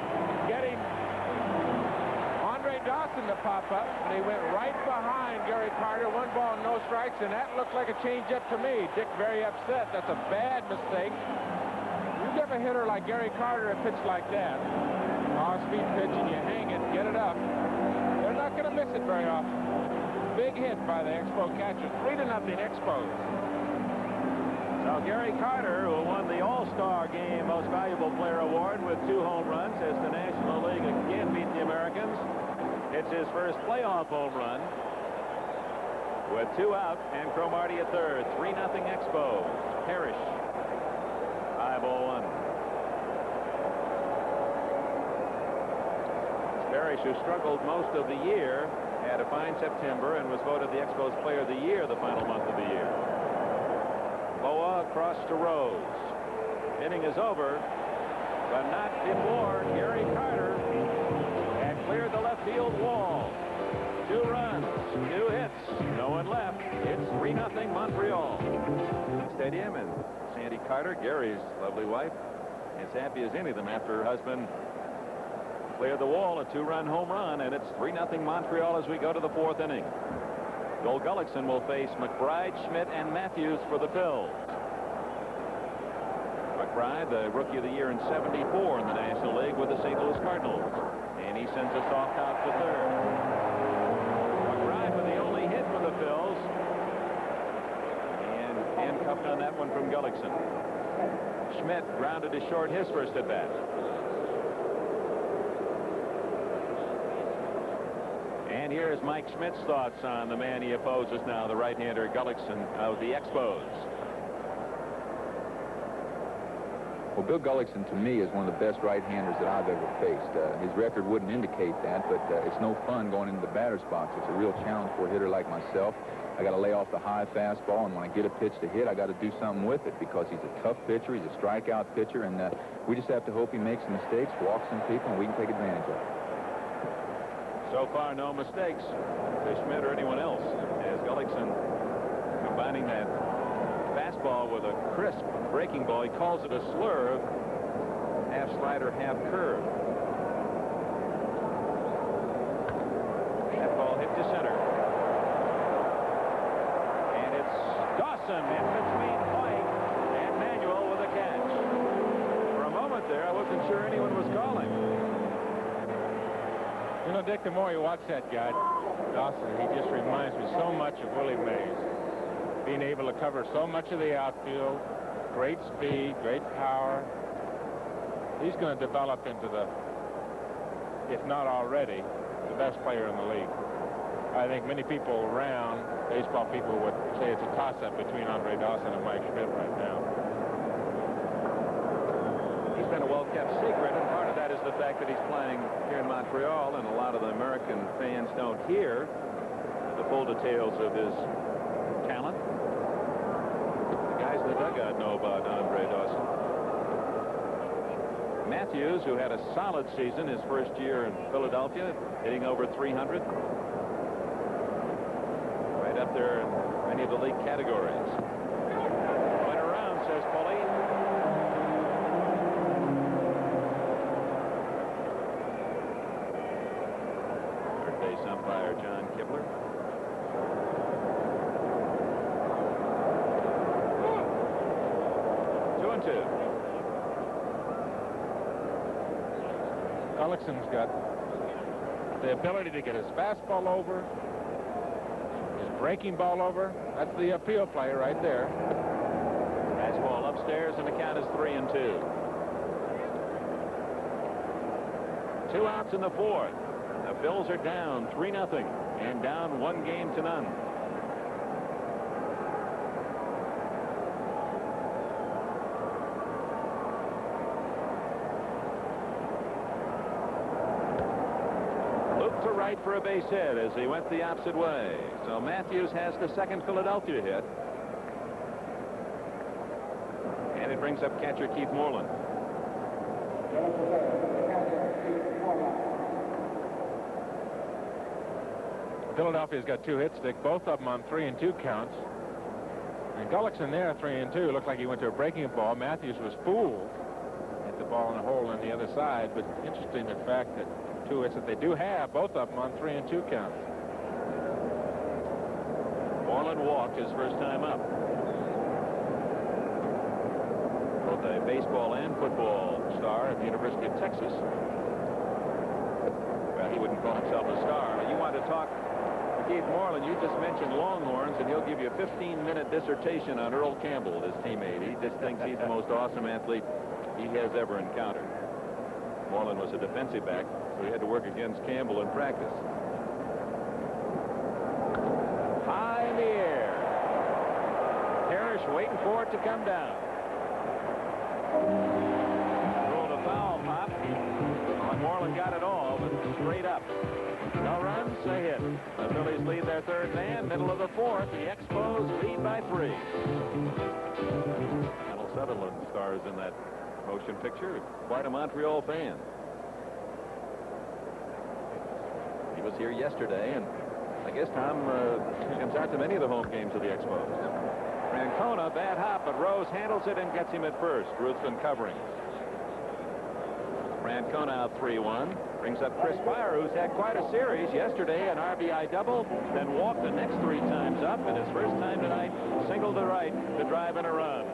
getting Andre Dawson to pop up, and he went right behind Gary Carter. 1 ball, no strikes, and that looked like a changeup to me. Dick very upset. That's a bad mistake. You give a hitter like Gary Carter a pitch like that, off-speed pitch, and you hang it, get it up, they're not going to miss it very often. Big hit by the Expo catcher. 3-0 Expos. So Gary Carter, who won the All-Star Game Most Valuable Player Award with 2 home runs, as the National League again beat the Americans. It's his first playoff home run with 2 out and Cromartie at third. 3-0 Expos. Parrish. 5-0-1. Parrish, who struggled most of the year, had a fine September and was voted the Expos Player of the Year the final month of the year. Boa across to Rose. Inning is over, but not before Gary Carter had cleared the left field wall. 2 runs, 2 hits, no one left. It's 3-0 Montreal. Stadium, and Sandy Carter, Gary's lovely wife, as happy as any of them after her husband cleared the wall. A 2-run home run, and it's 3-0 Montreal as we go to the 4th inning. Joel Gullickson will face McBride, Schmidt, and Matthews for the Phillies. McBride, the Rookie of the Year in '74 in the National League with the St. Louis Cardinals. And he sends a soft out to third. McBride with the only hit for the Phillies. And handcuffed on that one from Gullickson. Schmidt grounded to short his first at bat. And here's Mike Schmidt's thoughts on the man he opposes now, the right-hander Gullickson of the Expos. Well, Bill Gullickson, to me, is one of the best right-handers that I've ever faced. His record wouldn't indicate that, but it's no fun going into the batter's box. It's a real challenge for a hitter like myself. I got to lay off the high fastball, and when I get a pitch to hit, I got to do something with it because he's a tough pitcher. He's a strikeout pitcher, and we just have to hope he makes some mistakes, walks some people, and we can take advantage of it. So far, no mistakes to Schmidt or anyone else, as Gullickson combining that fastball with a crisp breaking ball. He calls it a slurve, half slider, half curve. That ball hit to center. And it's Dawson in between White and Manuel with a catch. For a moment there, I wasn't sure anyone was calling. You know, Dick, the more you watch that guy, Dawson, he just reminds me so much of Willie Mays. Being able to cover so much of the outfield, great speed, great power. He's going to develop into the, if not already, the best player in the league. I think many people around, baseball people, would say it's a toss-up between Andre Dawson and Mike Schmidt right now. He's been a well-kept secret, and part of that is the fact that he's playing here in Montreal, and a lot of the American fans don't hear the full details of his talent. The dugout know about Andre Dawson. Matthews, who had a solid season his first year in Philadelphia, hitting over 300. Right up there in many of the league categories. Going around, says Pulley. Third base umpire John Kibler. Gullickson's got the ability to get his fastball over, his breaking ball over. That's the appeal play right there. Fastball upstairs, and the count is 3-2. 2 outs in the fourth. The Phils are down 3-0 and down 1-0. Right for a base hit as he went the opposite way. So Matthews has the second Philadelphia hit. And it brings up catcher Keith Moreland. Philadelphia's got 2 hits, Dick, both of them on 3-2 counts. And Gullickson there, 3-2. Looked like he went to a breaking ball. Matthews was fooled. Hit the ball in a hole on the other side. But interesting the fact that 2 hits that they do have, both of them on 3-2 counts. Moreland walked his first time up. Both a baseball and football star at the University of Texas. Well, he wouldn't call himself a star. You want to talk to Keith Moreland, you just mentioned Longhorns, and he'll give you a 15-minute dissertation on Earl Campbell, his teammate. He just thinks he's the most awesome athlete he has ever encountered. Moreland was a defensive back, so he had to work against Campbell in practice. High in the air. Parrish waiting for it to come down. Rolled a foul pop. Moreland got it all, but straight up. No runs, a hit. The Phillies lead their third man. Middle of the fourth, the Expos lead by 3. Donald Sutherland stars in that motion picture. Quite a Montreal fan. He was here yesterday, and I guess Tom comes out to many of the home games of the Expos. Francona, bad hop, but Rose handles it and gets him at first. Ruthven covering. Francona out 3-1. Brings up Chris Meyer, who's had quite a series. Yesterday, an RBI double, then walked the next 3 times up, and his first time tonight, single to right to drive in a run.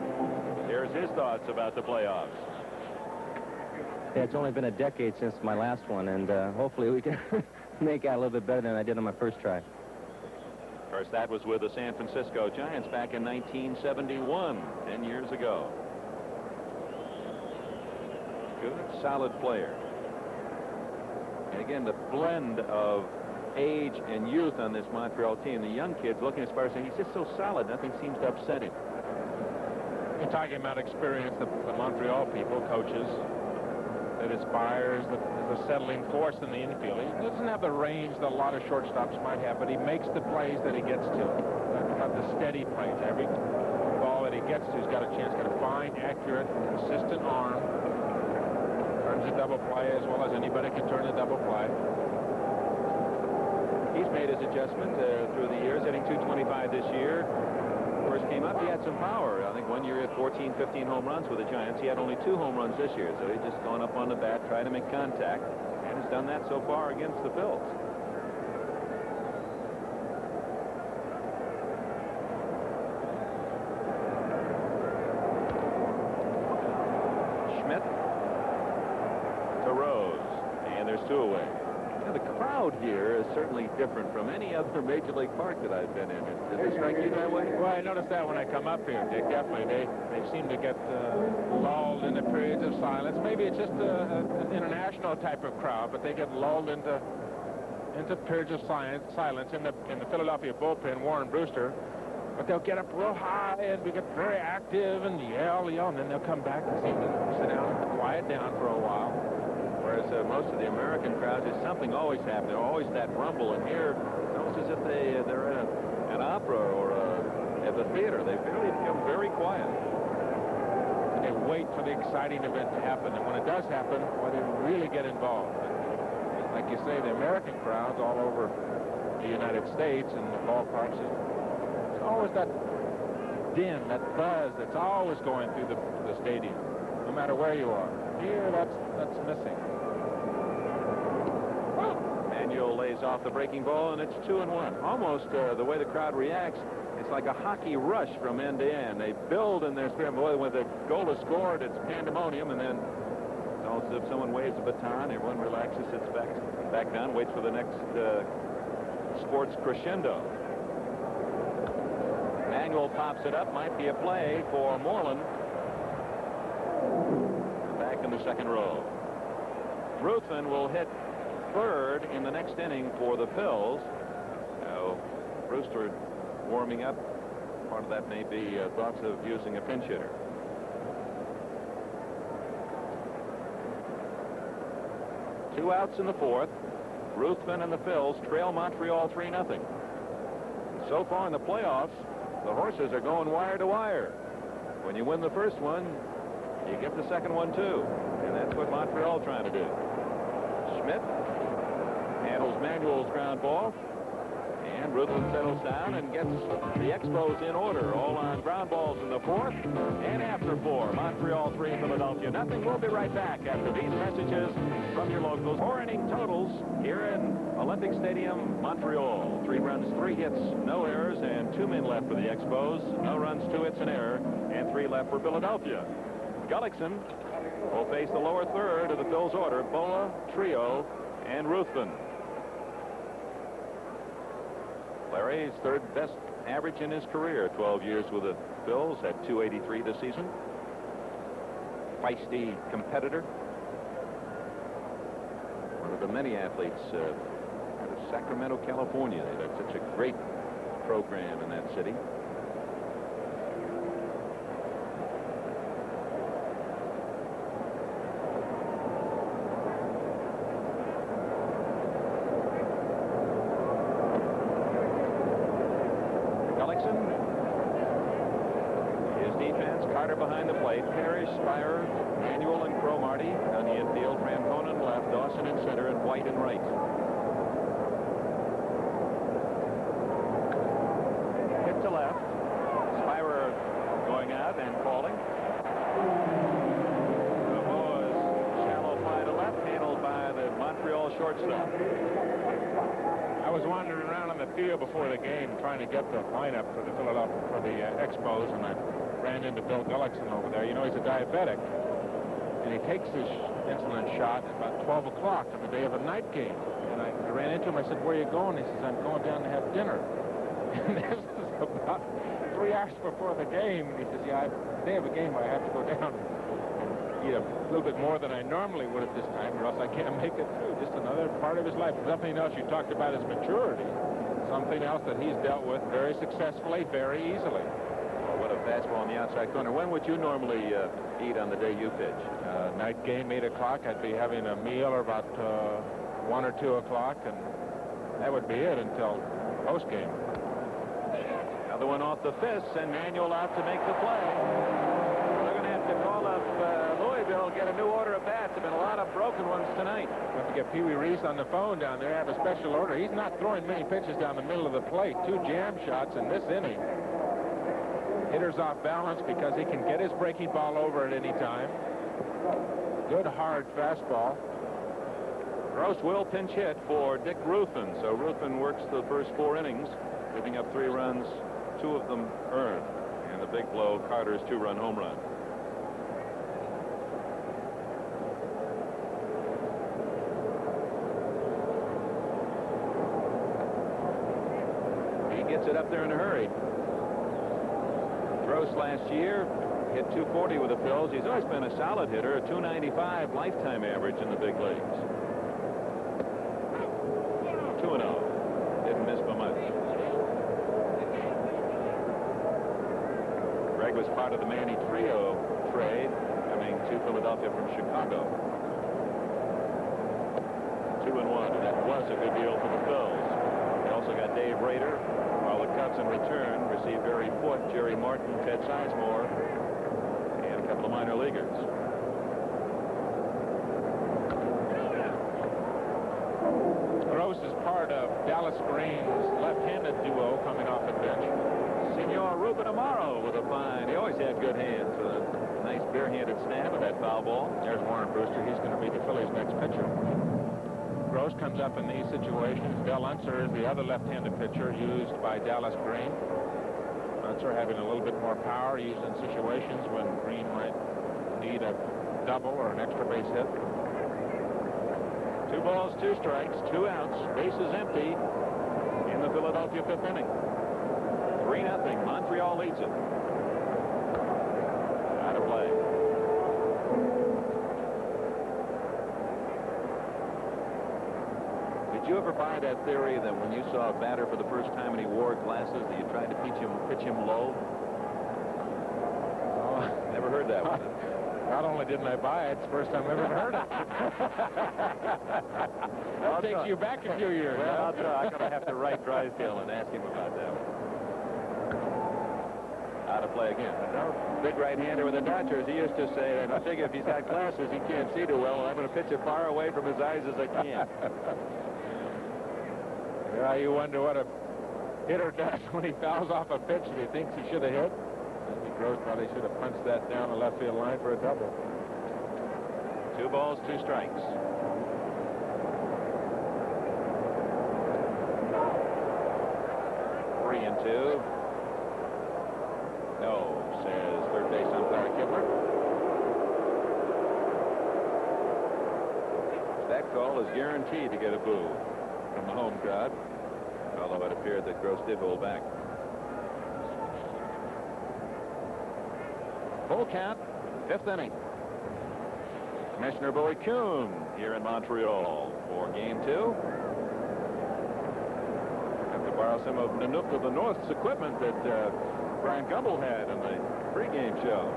Here's his thoughts about the playoffs. Yeah, it's only been a decade since my last one, and hopefully we can make out a little bit better than I did on my first try. Of course, that was with the San Francisco Giants back in 1971, 10 years ago. Good, solid player. And again, the blend of age and youth on this Montreal team. The young kids looking as far as saying he's just so solid, nothing seems to upset him. You're talking about experience, the Montreal people, coaches, that aspires, that is a settling force in the infield. He doesn't have the range that a lot of shortstops might have, but he makes the plays that he gets to. Not the steady plays. Every ball that he gets to, he's got a chance, got a fine, accurate, consistent arm. Turns a double play as well as anybody can turn a double play. He's made his adjustment through the years, hitting .225 this year. First came up, he had some power. I think one year he had 14, 15 home runs with the Giants. He had only 2 home runs this year, so he's just gone up on the bat, trying to make contact, and has done that so far against the Phillies. Schmidt to Rose, and there's 2 away. Now, the crowd here is certainly different from any other Major League park that I've been in. Does it strike you that way? Well, I noticed that when I come up here, Dick. Definitely, they seem to get lulled into periods of silence. Maybe it's just an international type of crowd, but they get lulled into periods of silence. In the Philadelphia bullpen, Warren Brewster, but they'll get up real high and we get very active and yell, and then they'll come back and seem to sit down and quiet down for a while. Whereas most of the American crowds, there's something always happening, always that rumble. And here, it's almost as if they're in an opera or at the theater. They really become very quiet. And they wait for the exciting event to happen. And when it does happen, well, they really get involved. Like you say, the American crowds all over the United States and the ballparks, there's always that din, that buzz that's always going through the stadium, no matter where you are. Here, that's missing. Manuel lays off the breaking ball, and it's 2-1. Almost the way the crowd reacts, it's like a hockey rush from end to end. They build in their spirit. Boy, when the goal is scored, it's pandemonium, and then it's almost as if someone waves a baton. Everyone relaxes, sits back down, waits for the next sports crescendo. Manuel pops it up. Might be a play for Moreland. Back in the second row. Ruthven will hit third in the next inning for the Phils. Now, Brewster warming up. Part of that may be thoughts of using a pinch hitter. Two outs in the fourth. Ruthven and the Phils trail Montreal 3-0. So far in the playoffs, the horses are going wire to wire. When you win the first one, you get the second one too, and that's what Montreal trying to do. Schmidt handles Manuel's ground ball, and Ruthven settles down and gets the Expos in order. All on ground balls in the fourth, and after 4, Montreal 3, Philadelphia nothing. We'll be right back after these messages from your locals. 4-inning totals here in Olympic Stadium, Montreal. 3 runs, 3 hits, no errors, and 2 men left for the Expos. No runs, 2 hits, an error, and 3 left for Philadelphia. Gullickson will face the lower third of the Phils' order: Bola, Trio, and Ruthven. Larry's third best average in his career, 12 years with the Phils, at .283 this season. Feisty competitor. One of the many athletes out of Sacramento, California. They've had such a great program in that city. Behind the plate, Parrish, Spire, Manuel, and Cromartie on the infield. Francona in left, Dawson in center, and White in right. Hit to left. Spire going out and falling. The ball is shallow fly to left, handled by the Montreal shortstop. I was wandering around on the field before the game trying to get the lineup for the Expos, and I ran into Bill Gullickson over there. You know, he's a diabetic, and he takes his insulin shot at about 12 o'clock on the day of a night game. And I ran into him. I said, "Where are you going?" He says, "I'm going down to have dinner." And this is about 3 hours before the game. And he says, "Yeah, the day of a game, I have to go down and eat a little bit more than I normally would at this time, or else I can't make it through." Just another part of his life. Something else you talked about is maturity. Something else that he's dealt with very successfully, very easily. What a fastball on the outside corner. When would you normally eat on the day you pitch? Night game, 8 o'clock. I'd be having a meal or about 1 or 2 o'clock, and that would be it until post game. Another one off the fists, and Manuel out to make the play. They're going to have to call up Louisville, get a new order of bats. There have been a lot of broken ones tonight. Have to get Pee Wee Reese on the phone down there. Have a special order. He's not throwing many pitches down the middle of the plate. 2 jam shots in this inning. Hitter's off balance because he can get his breaking ball over at any time. Good hard fastball. Gross will pinch hit for Dick Ruffin. So Ruffin works the first 4 innings, giving up 3 runs, 2 of them earned. And the big blow, Carter's 2-run home run. He gets it up there in a hurry. Gross last year hit 240 with the Phillies. He's always been a solid hitter, a 295 lifetime average in the big leagues. 2-0. Didn't miss by much. Greg was part of the Manny Trio trade coming to Philadelphia from Chicago. 2-1, and that was a good deal for the Phillies. They also got Dave Rader, while the Cubs in return received Barry Foote, Jerry Martin, Ted Sizemore, and a couple of minor leaguers. Gross is part of Dallas Green's left-handed duo coming off the bench. Senor Ruben Amaro with a fine. He always had good hands. A nice bare-handed snap of that foul ball. There's Warren Brewster. He's going to be the Phillies' next pitcher. Gross comes up in these situations. Del Unser is the other left-handed pitcher used by Dallas Green. Unser having a little bit more power, used in situations when Green might need a double or an extra base hit. 2 balls, 2 strikes, 2 outs, bases empty in the Philadelphia 5th inning. 3-0. Montreal leads it. Out of play. Did you ever buy that theory that when you saw a batter for the first time and he wore glasses that you tried to pitch him low? Oh, never heard that one. Not only didn't I buy it, it's the first time I've ever heard it. That takes you back a few years. Well, I'll try. I'm going to have to write Drysdale and ask him about that one. Out of play again. Big right-hander with the Dodgers. He used to say that I figure if he's got glasses, he can't see too well. I'm going to pitch it far away from his eyes as I can. Yeah, you wonder what a hitter does when he fouls off a pitch that he thinks he should have hit. Gross probably should have punched that down the left field line for a double. 2 balls, 2 strikes. Three and 2. No, says third base umpire Kibler. That call is guaranteed to get a boo from the home crowd, although it appeared that Gross did hold back. Full count, 5th inning. Commissioner Bowie Kuhn here in Montreal for Game 2. Have to borrow some of Nanook of the North's equipment that Brian Gumble had in the pregame show.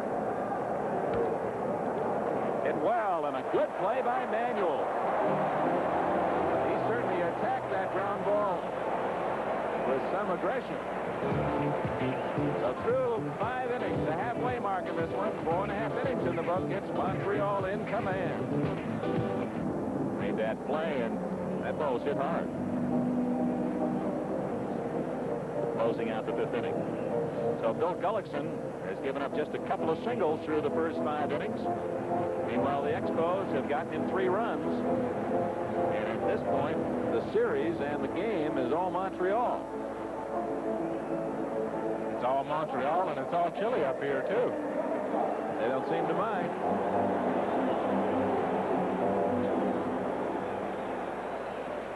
Hit well, and a good play by Manuel. He certainly attacked that ground ball with some aggression. So through 5 innings, the halfway mark in this one, 4.5 innings in the book, gets Montreal in command. Made that play, and that ball was hit hard. Closing out the 5th inning. So Bill Gullickson has given up just a couple of singles through the first 5 innings. Meanwhile, the Expos have gotten him 3 runs. And at this point, the series and the game is all Montreal. It's all Montreal, and it's all chilly up here, too. They don't seem to mind.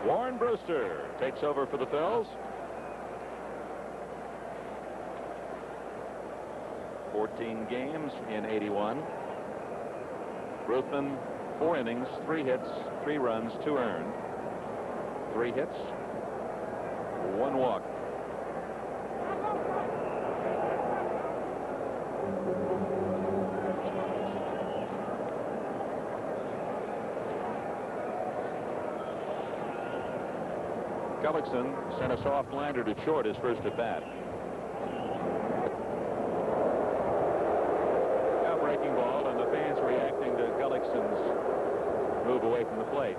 Warren Brewster takes over for the Phils. 14 games in 81. Ruthven, 4 innings, 3 hits, 3 runs, 2 earned. 3 hits, 1 walk. Gullickson sent a soft liner to short his first at bat. Now breaking ball, and the fans reacting to Gullickson's move away from the plate.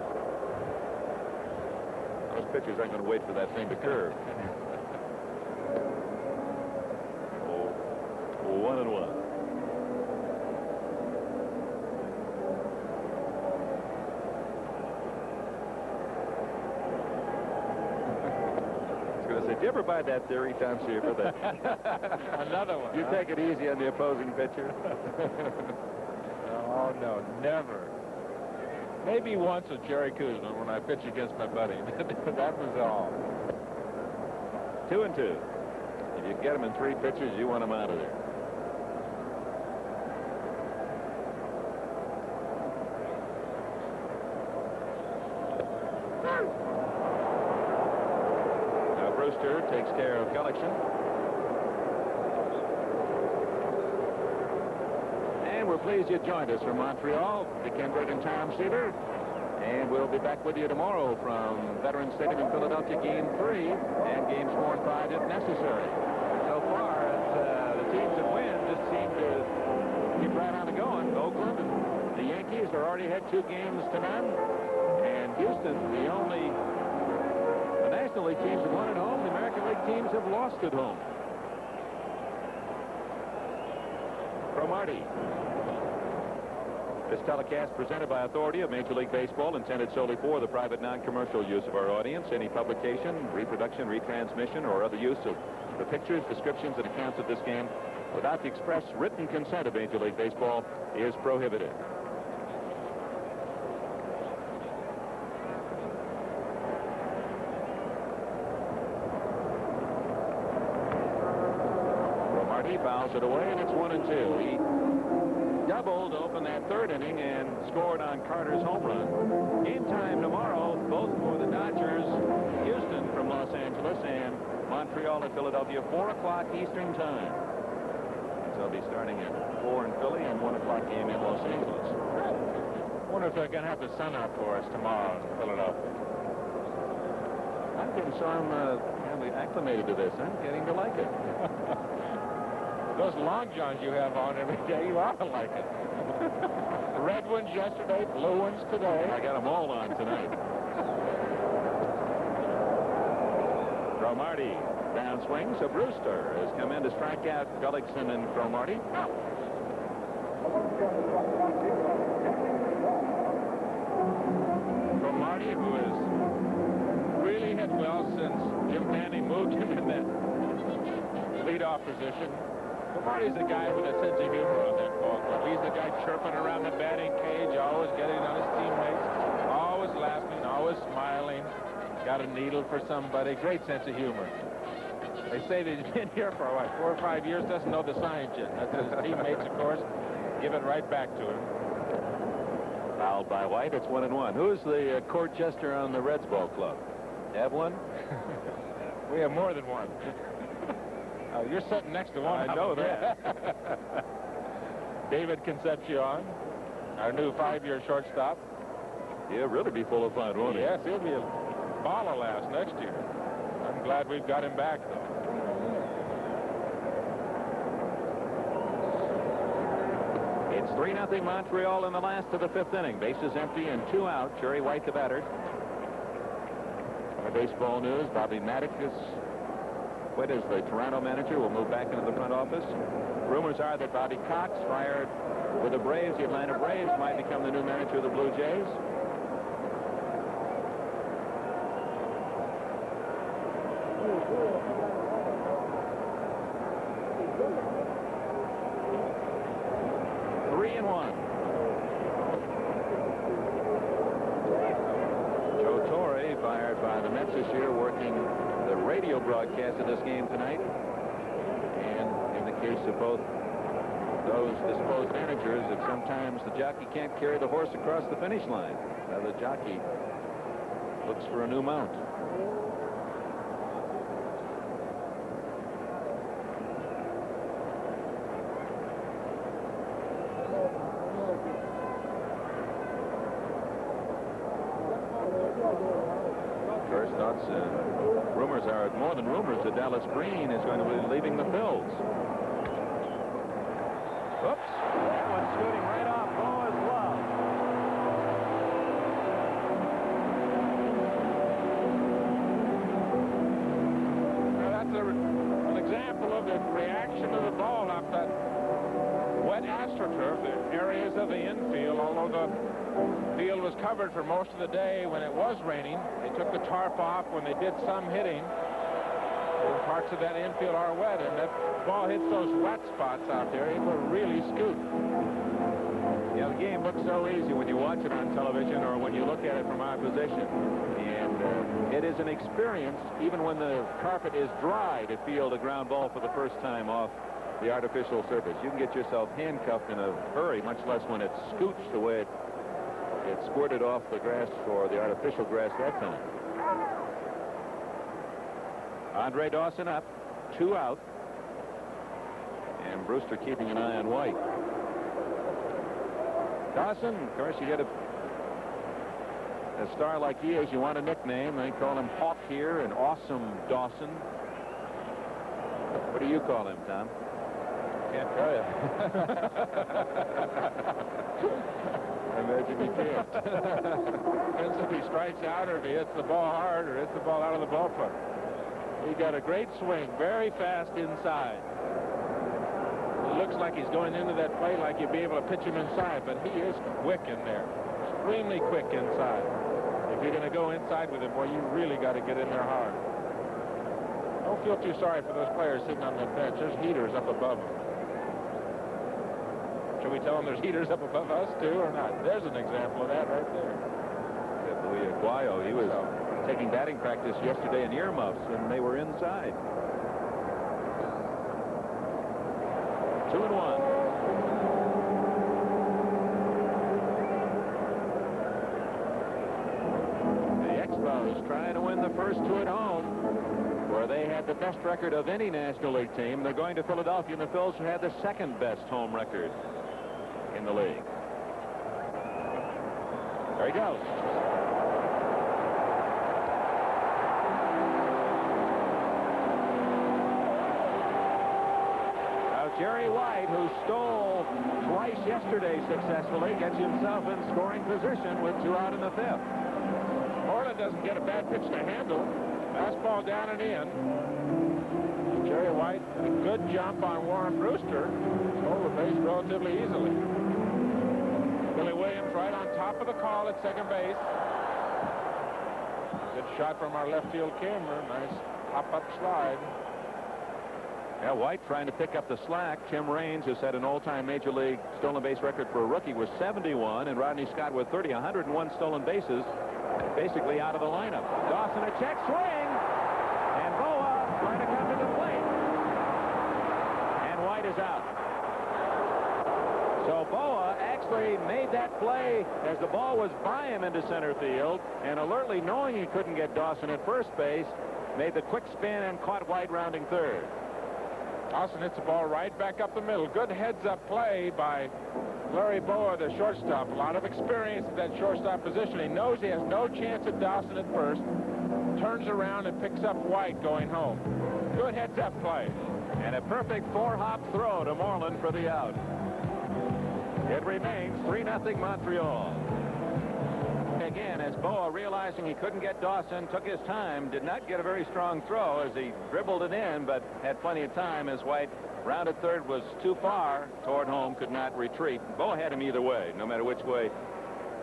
Those pitchers aren't going to wait for that thing to curve. 1-1. Did you ever buy that theory, Tom Seaver, that Another one. you take it easy on the opposing pitcher? Oh, no, never. Maybe once with Jerry Kuzma when I pitched against my buddy. That was all. 2-2. If you get him in 3 pitches, you want him out of there. Brewster takes care of Gullickson. And we're pleased you joined us from Montreal, Dick Enberg and Tom Seaver. And we'll be back with you tomorrow from Veterans Stadium in Philadelphia, Game 3, and Games 4 and 5 if necessary. So far, the teams that win just seem to keep right on going. Oakland and the Yankees are already had 2 games to none. And Houston, the only National League teams have won at home. The American League teams have lost at home. Cromartie. This telecast presented by authority of Major League Baseball, intended solely for the private non-commercial use of our audience. Any publication, reproduction, retransmission, or other use of the pictures, descriptions, and accounts of this game without the express written consent of Major League Baseball is prohibited. Fouls it away, and it's 1-2. He doubled to open that 3rd inning and scored on Carter's home run. Game time tomorrow, both for the Dodgers, Houston from Los Angeles, and Montreal at Philadelphia, 4 o'clock Eastern time. So they'll be starting at 4 in Philly and 1 o'clock game in Los Angeles. I wonder if they're going to have the sun out for us tomorrow in Philadelphia. I'm getting so acclimated to this. I'm getting to like it. Those long johns you have on every day, you ought to like it. Red ones yesterday, blue ones today. I got them all on tonight. Cromartie downswing, so Brewster has come in to strike out Gullickson and Cromartie. Cromartie, who has really hit well since Jim Manning moved him in that leadoff position. Cromartie's a guy with a sense of humor on that ball club. He's the guy chirping around the batting cage, always getting on his teammates, always laughing, always smiling. Got a needle for somebody. Great sense of humor. They say that he's been here for, what, 4 or 5 years, doesn't know the science yet. That's his teammates, of course, give it right back to him. Fouled by White. It's 1-1. Who's the court jester on the Reds ball club? Have one? We have more than one. You're sitting next to one. I know that. David Concepcion, our new 5-year shortstop. He'll really be full of fun, won't he? Yes, he'll be a baller last next year. I'm glad we've got him back, though. It's 3-0 Montreal in the last of the 5th inning. Bases empty and 2 out. Jerry White, the batter. For baseball news, Bobby Maddox is quit as the Toronto manager, will move back into the front office. Rumors are that Bobby Cox, fired with the Braves, the Atlanta Braves, might become the new manager of the Blue Jays. Joe Torre, fired by the Mets this year, working the radio broadcast of this game tonight. And in the case of both those disposed managers, that sometimes the jockey can't carry the horse across the finish line. The jockey looks for a new mount. First thoughts. Rumors are, more than rumors, that Dallas Green is going to be leaving the Phils. Oops. That one scooting right off Boa's glove. Now that's an example of the reaction of the ball off that wet AstroTurf, the areas of the infield, although the field was covered for most of the day when it was raining. They took the tarp off when they did some hitting. Parts of that infield are wet, and that ball hits those wet spots out there. It will really scoot. Yeah, the game looks so easy when you watch it on television or when you look at it from opposition. And it is an experience, even when the carpet is dry, to field a ground ball for the first time off the artificial surface. You can get yourself handcuffed in a hurry, much less when it scoots the way it squirted off the grass or the artificial grass that time. Andre Dawson up, 2 out. And Brewster keeping an eye on White. Dawson, of course, you get a star like he is, you want a nickname. They call him Hawk here and Awesome Dawson. What do you call him, Tom? Can't tell you. I imagine you can't. Depends if he strikes out or if he hits the ball hard or hits the ball out of the ballpark. He got a great swing, very fast inside. It looks like he's going into that play like you'd be able to pitch him inside, but he is quick in there. Extremely quick inside. If you're going to go inside with him, boy, you really got to get in there hard. Don't feel too sorry for those players sitting on that bench. There's heaters up above them. Should we tell them there's heaters up above us, too, or not? There's an example of that right there. Louis Aguayo, he was taking batting practice yesterday in earmuffs, and they were inside. 2-1. The Expos trying to win the first 2 at home, where they had the best record of any National League team. They're going to Philadelphia, and the Phils had the second best home record in the league. There he goes. Jerry White, who stole twice yesterday successfully, gets himself in scoring position with 2 out in the 5th. Moreland doesn't get a bad pitch to handle. Fastball down and in. Jerry White, a good jump on Warren Brewster. Stole the base relatively easily. Billy Williams right on top of the call at second base. Good shot from our left field camera. Nice pop-up slide. Yeah, White trying to pick up the slack. Tim Raines, who set an all-time Major League stolen base record for a rookie, was 71, and Rodney Scott with 30, 101 stolen bases, basically out of the lineup. Dawson a check swing, and Boa trying to come to the plate, and White is out. So Boa actually made that play as the ball was by him into center field, and alertly knowing he couldn't get Dawson at first base, made the quick spin and caught White rounding third. Dawson hits the ball right back up the middle. Good heads-up play by Larry Boa, the shortstop. A lot of experience at that shortstop position. He knows he has no chance at Dawson at first. Turns around and picks up White going home. Good heads-up play. And a perfect 4-hop throw to Moreland for the out. It remains 3-0 Montreal. Again, as Boa, realizing he couldn't get Dawson, took his time, did not get a very strong throw as he dribbled it in, but had plenty of time as White rounded third, was too far toward home, could not retreat. Boa had him either way, no matter which way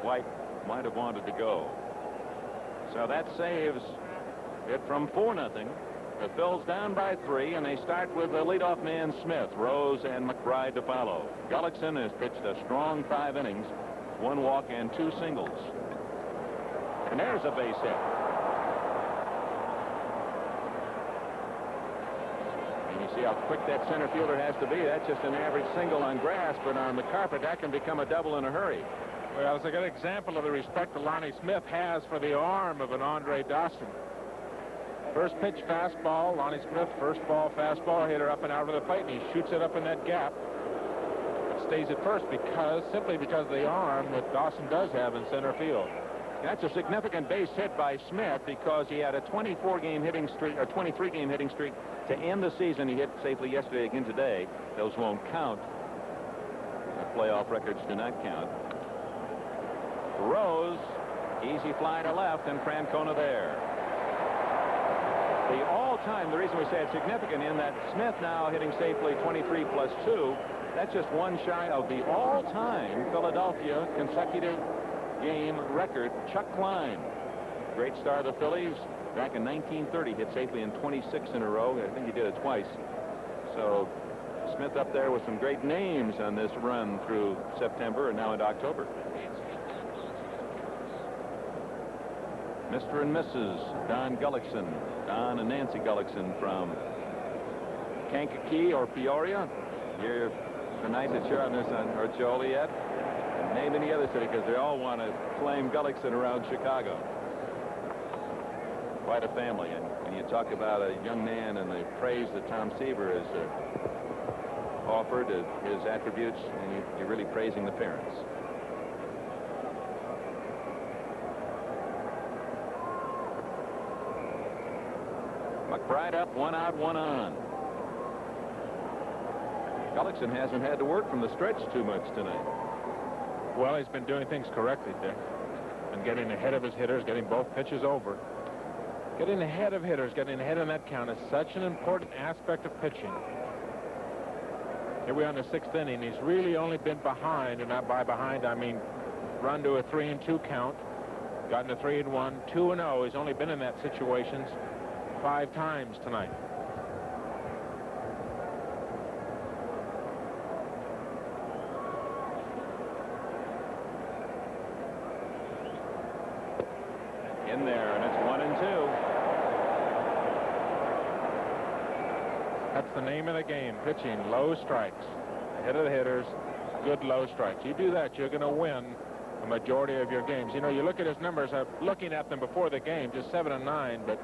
White might have wanted to go. So that saves it from 4-0. The Phils down by 3, and they start with the leadoff man Smith, Rose and McBride to follow. Gullickson has pitched a strong 5 innings, 1 walk and 2 singles. And there's a base hit. And you see how quick that center fielder has to be. That's just an average single on grass, but on the carpet, that can become a double in a hurry. Well, it's a good example of the respect that Lonnie Smith has for the arm of an Andre Dawson. First pitch fastball, Lonnie Smith, first ball fastball, hitter up and out of the plate, and he shoots it up in that gap. It stays at first simply because of the arm that Dawson does have in center field. That's a significant base hit by Smith because he had a 24-game hitting streak, or 23-game hitting streak to end the season. He hit safely yesterday, again today. Those won't count. The playoff records do not count. Rose, easy fly to left, and Francona there. The all-time, the reason we say it's significant in that Smith now hitting safely 23 plus 2, that's just one shy of the all-time Philadelphia consecutive game record, Chuck Klein. Great star of the Phillies back in 1930, hit safely in 26 in a row. I think he did it twice. So Smith up there with some great names on this run through September and now into October. Mr. and Mrs. Don Gullickson, Don and Nancy Gullickson from Kankakee or Peoria. Here tonight that you're on this or Joliet. Name any other city, because they all want to claim Gullickson around Chicago. Quite a family. And when you talk about a young man and the praise that Tom Seaver has offered his attributes, and you're really praising the parents. McBride up, 1 out, 1 on. Gullickson hasn't had to work from the stretch too much tonight. Well, he's been doing things correctly, Dick. And getting ahead of his hitters, getting both pitches over. Getting ahead of hitters, getting ahead on that count is such an important aspect of pitching. Here we are in the 6th inning. He's really only been behind, and not by behind, I mean run to a 3-2 count. Gotten to 3-1, 2-0. He's only been in that situation 5 times tonight. In there, and it's 1-2. That's the name of the game, pitching low strikes. Ahead of the hitters, good low strikes. You do that, you're going to win a majority of your games. You know, you look at his numbers, looking at them before the game, just 7 and 9, but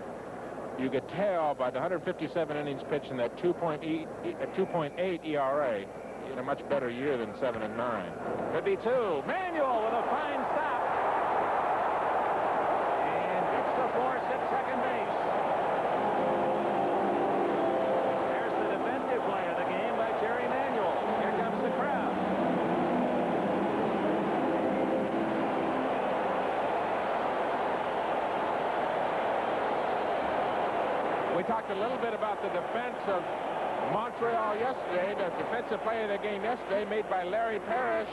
you could tell by the 157 innings pitched in that 2.8 ERA, in a much better year than 7 and 9. Could be 2. Manuel with a fine stop. Force at second base. There's the defensive play of the game by Jerry Manuel. Here comes the crowd. We talked a little bit about the defense of Montreal yesterday. The defensive play of the game yesterday made by Larry Parrish.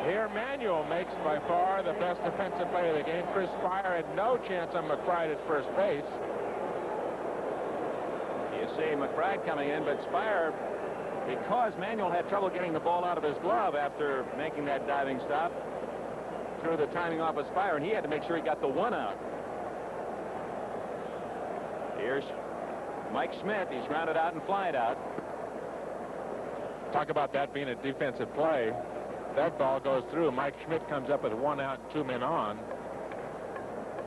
Here, Manuel makes by far the best defensive play of the game. Chris Spire had no chance on McBride at first base. You see McBride coming in, but Spire, because Manuel had trouble getting the ball out of his glove after making that diving stop, threw the timing off of Spire, and he had to make sure he got the 1 out. Here's Mike Schmidt. He's grounded out and flied out. Talk about that being a defensive play. That ball goes through. Mike Schmidt comes up with 1 out and 2 men on.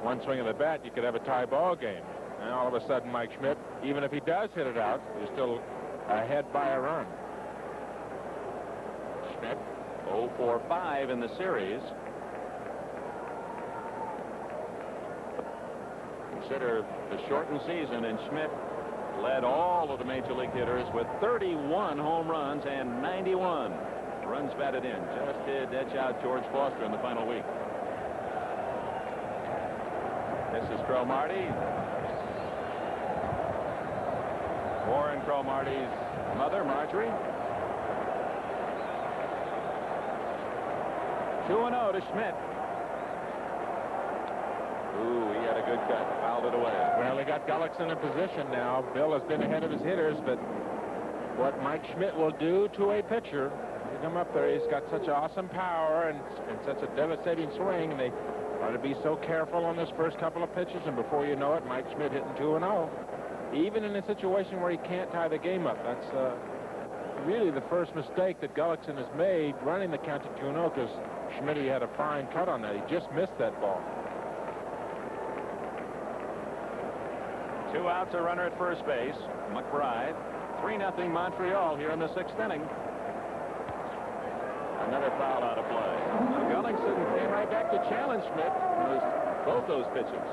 One swing of the bat, you could have a tie ball game. And all of a sudden, Mike Schmidt, even if he does hit it out, he's still ahead by a run. Schmidt, 0-for-5 in the series. Consider the shortened season, and Schmidt led all of the major league hitters with 31 home runs and 91 runs batted in. Just did edge out George Foster in the final week. This is Cromartie. Warren Cromartie's mother, Marjorie. 2-0 to Schmidt. Ooh, he had a good cut. Fouled it away. Well, he got Gullickson in position now. Bill has been ahead of his hitters, but what Mike Schmidt will do to a pitcher, you come up there, he's got such awesome power and such a devastating swing, and they ought to be so careful on this first couple of pitches, and before you know it, Mike Schmidt hitting 2-0. Even in a situation where he can't tie the game up. That's really the first mistake that Gullickson has made, running the count to 2-0, because Schmidt had a fine cut on that. He just missed that ball. 2 outs, a runner at first base. McBride. 3-0 Montreal here in the 6th inning. Another foul out of play. Gullickson came right right back to challenge Schmidt. Both those pitches.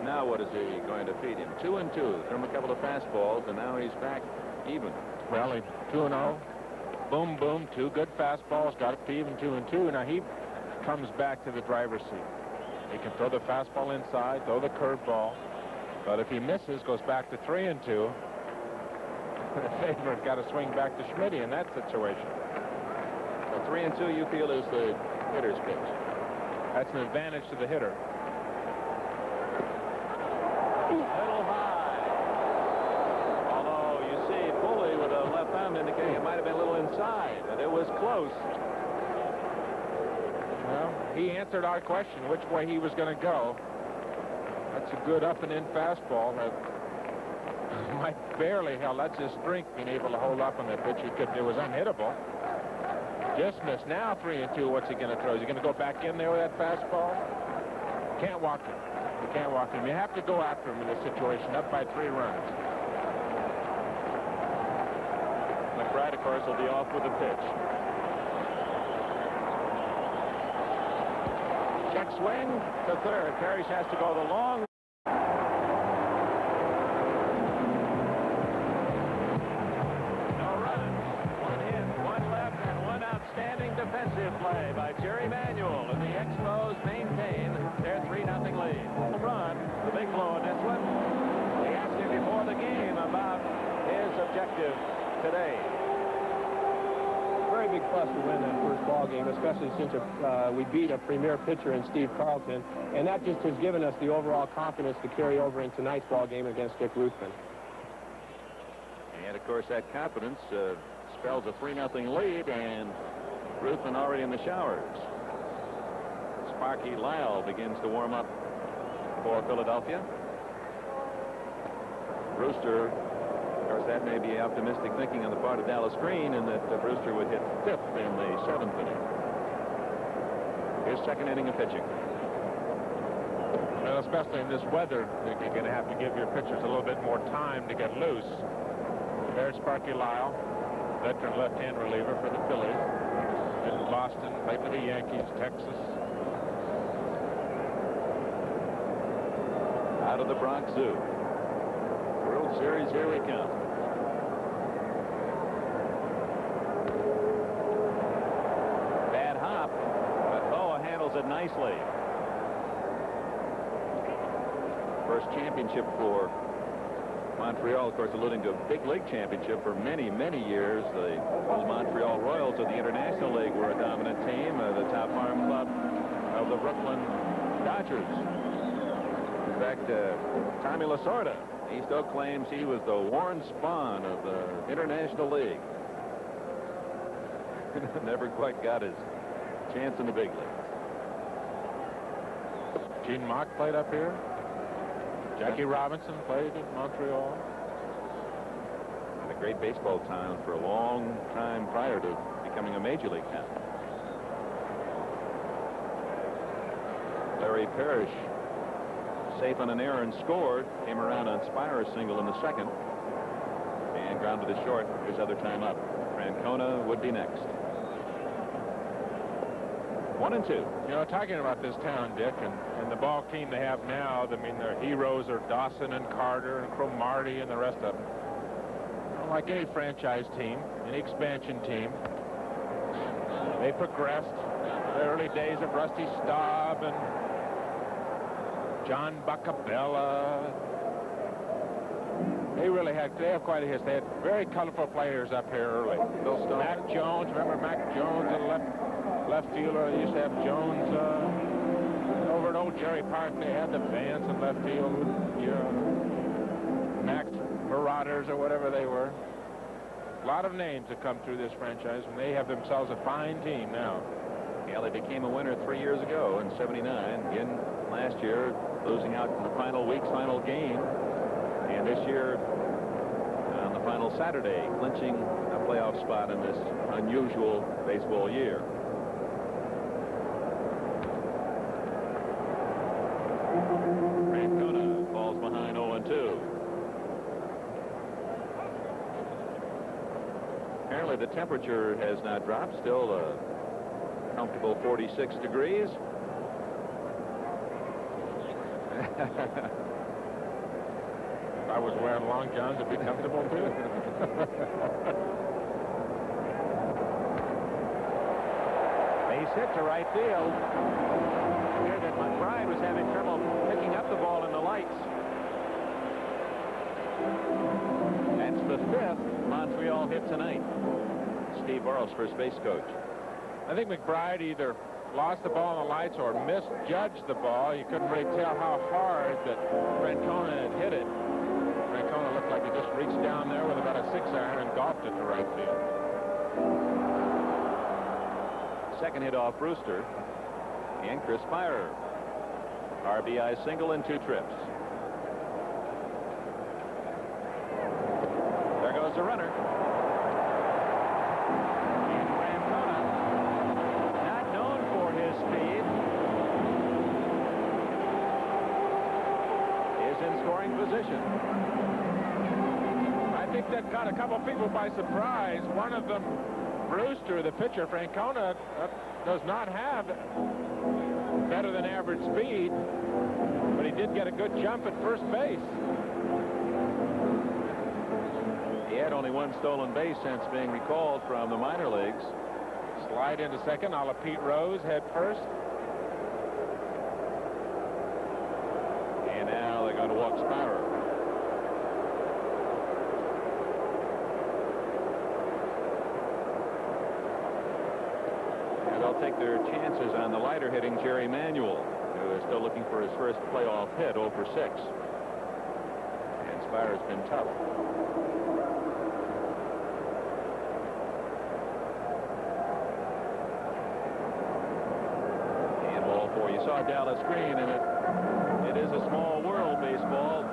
Now what is he going to feed him? 2-2. Threw him a couple of fastballs, and now he's back even. Well, he's 2-0. Boom, boom. 2 good fastballs. Got it to even 2-2. Now he comes back to the driver's seat. He can throw the fastball inside, throw the curveball. But if he misses, goes back to 3-2. The favorite got to swing back to Schmidt in that situation. So 3-2 you feel is the hitter's pitch. That's an advantage to the hitter. Little high. Although you see Pulley with a left thumb indicating it might have been a little inside, but it was close. Well, he answered our question which way he was going to go. That's a good up and in fastball that might barely held. That's his strength, being able to hold up on that pitch. It was unhittable. Just missed. Now 3-2. What's he going to throw? Is he going to go back in there with that fastball? Can't walk him. You can't walk him. You have to go after him in this situation. Up by 3 runs. McBride, of course, will be off with a pitch. Check swing to third. Parrish has to go the long. No runs. 1 hit, 1 left, and 1 outstanding defensive play by Jerry Manuel. And the Expos maintain their 3-0 lead. Run, the big blow in this one. We asked him before the game about his objective today. Very big plus to win that first ball game, especially since we beat a premier pitcher in Steve Carlton, and that just has given us the overall confidence to carry over in tonight's ball game against Dick Ruthven. And of course that confidence spells a 3-0 lead, and Ruthven already in the showers. Sparky Lyle begins to warm up for Philadelphia. Brewster, of course, that may be optimistic thinking on the part of Dallas Green, and that Brewster would hit 5th in the 7th inning. His 2nd inning of pitching. Well, especially in this weather, you're going to have to give your pitchers a little bit more time to get loose. There's Sparky Lyle, veteran left-hand reliever for the Phillies. In Boston, played for the Yankees, Texas. Out of the Bronx Zoo. World Series, here we come. Bad hop, but Boa handles it nicely. First championship for Montreal, of course, alluding to a big league championship for many, many years. The old Montreal Royals of the International League were a dominant team, the top farm club of the Brooklyn Dodgers. In fact, Tommy Lasorda, East Oak, claims he was the Warren Spahn of the International League. Never quite got his chance in the big leagues. Gene Mock played up here. Jackie Robinson played in Montreal. And a great baseball town for a long time prior to becoming a major league town. Larry Parrish, safe on an error and scored, came around on Spire's single in the 2nd and grounded to short his other time up. Francona would be next. 1-2. You know, talking about this town, Dick, and the ball team they have now, I mean, their heroes are Dawson and Carter and Cromartie and the rest of them. Like any franchise team, any expansion team, they progressed. The early days of Rusty Staub and John Buckabella. They have quite a history. They had very colorful players up here early. Mac Jones, remember Mac Jones, the left fielder? They used to have Jones over at old Jerry Park. They had the Vance in left field. Mac Marauders or whatever they were. A lot of names have come through this franchise, and they have themselves a fine team now. Yeah, they became a winner 3 years ago in '79. Again, last year, losing out in the final week's final game. And this year, on the final Saturday, clinching a playoff spot in this unusual baseball year. Francona falls behind 0-2. Apparently Fortunately, the temperature has not dropped. Still a comfortable 46 degrees. If I was wearing long johns, it'd be comfortable too. Base hit to right field. Here that McBride was having trouble picking up the ball in the lights. That's the 5th Montreal hit tonight. Steve Burrows, first base coach. I think McBride either lost the ball in the lights or misjudged the ball. You couldn't really tell how hard that Francona had hit it. Francona looked like he just reached down there with about a 6-iron and golfed it to right field. Second hit off Brewster. And Chris Spire. RBI single in 2 trips. There goes the runner. And Francona, not known for his speed, is in scoring position. I think that caught a couple people by surprise. One of them, Brewster, the pitcher. Francona does not have better than average speed, but he did get a good jump at first base. He had only 1 stolen base since being recalled from the minor leagues. Slide into second, a la Pete Rose, head first. And now they're going to walk Spire. And they'll take their chances on the lighter hitting Jerry Manuel, who is still looking for his first playoff hit, 0 for 6. And Spire's been tough. You saw Dallas Green, and it is a small world, baseball.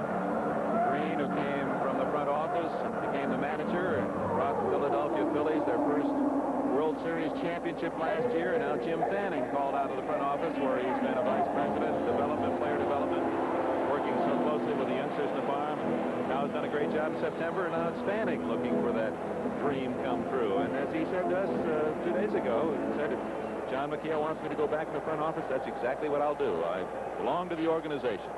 Green, who came from the front office and became the manager and brought the Philadelphia Phillies their first World Series championship last year, and now Jim Fanning called out of the front office, where he's been a vice president, development, player development, working so closely with the youngsters in the farm. Now he's done a great job in September, and now it's Fanning looking for that dream come true. And as he said to us 2 days ago, he said, John McHale wants me to go back in the front office. That's exactly what I'll do. I belong to the organization.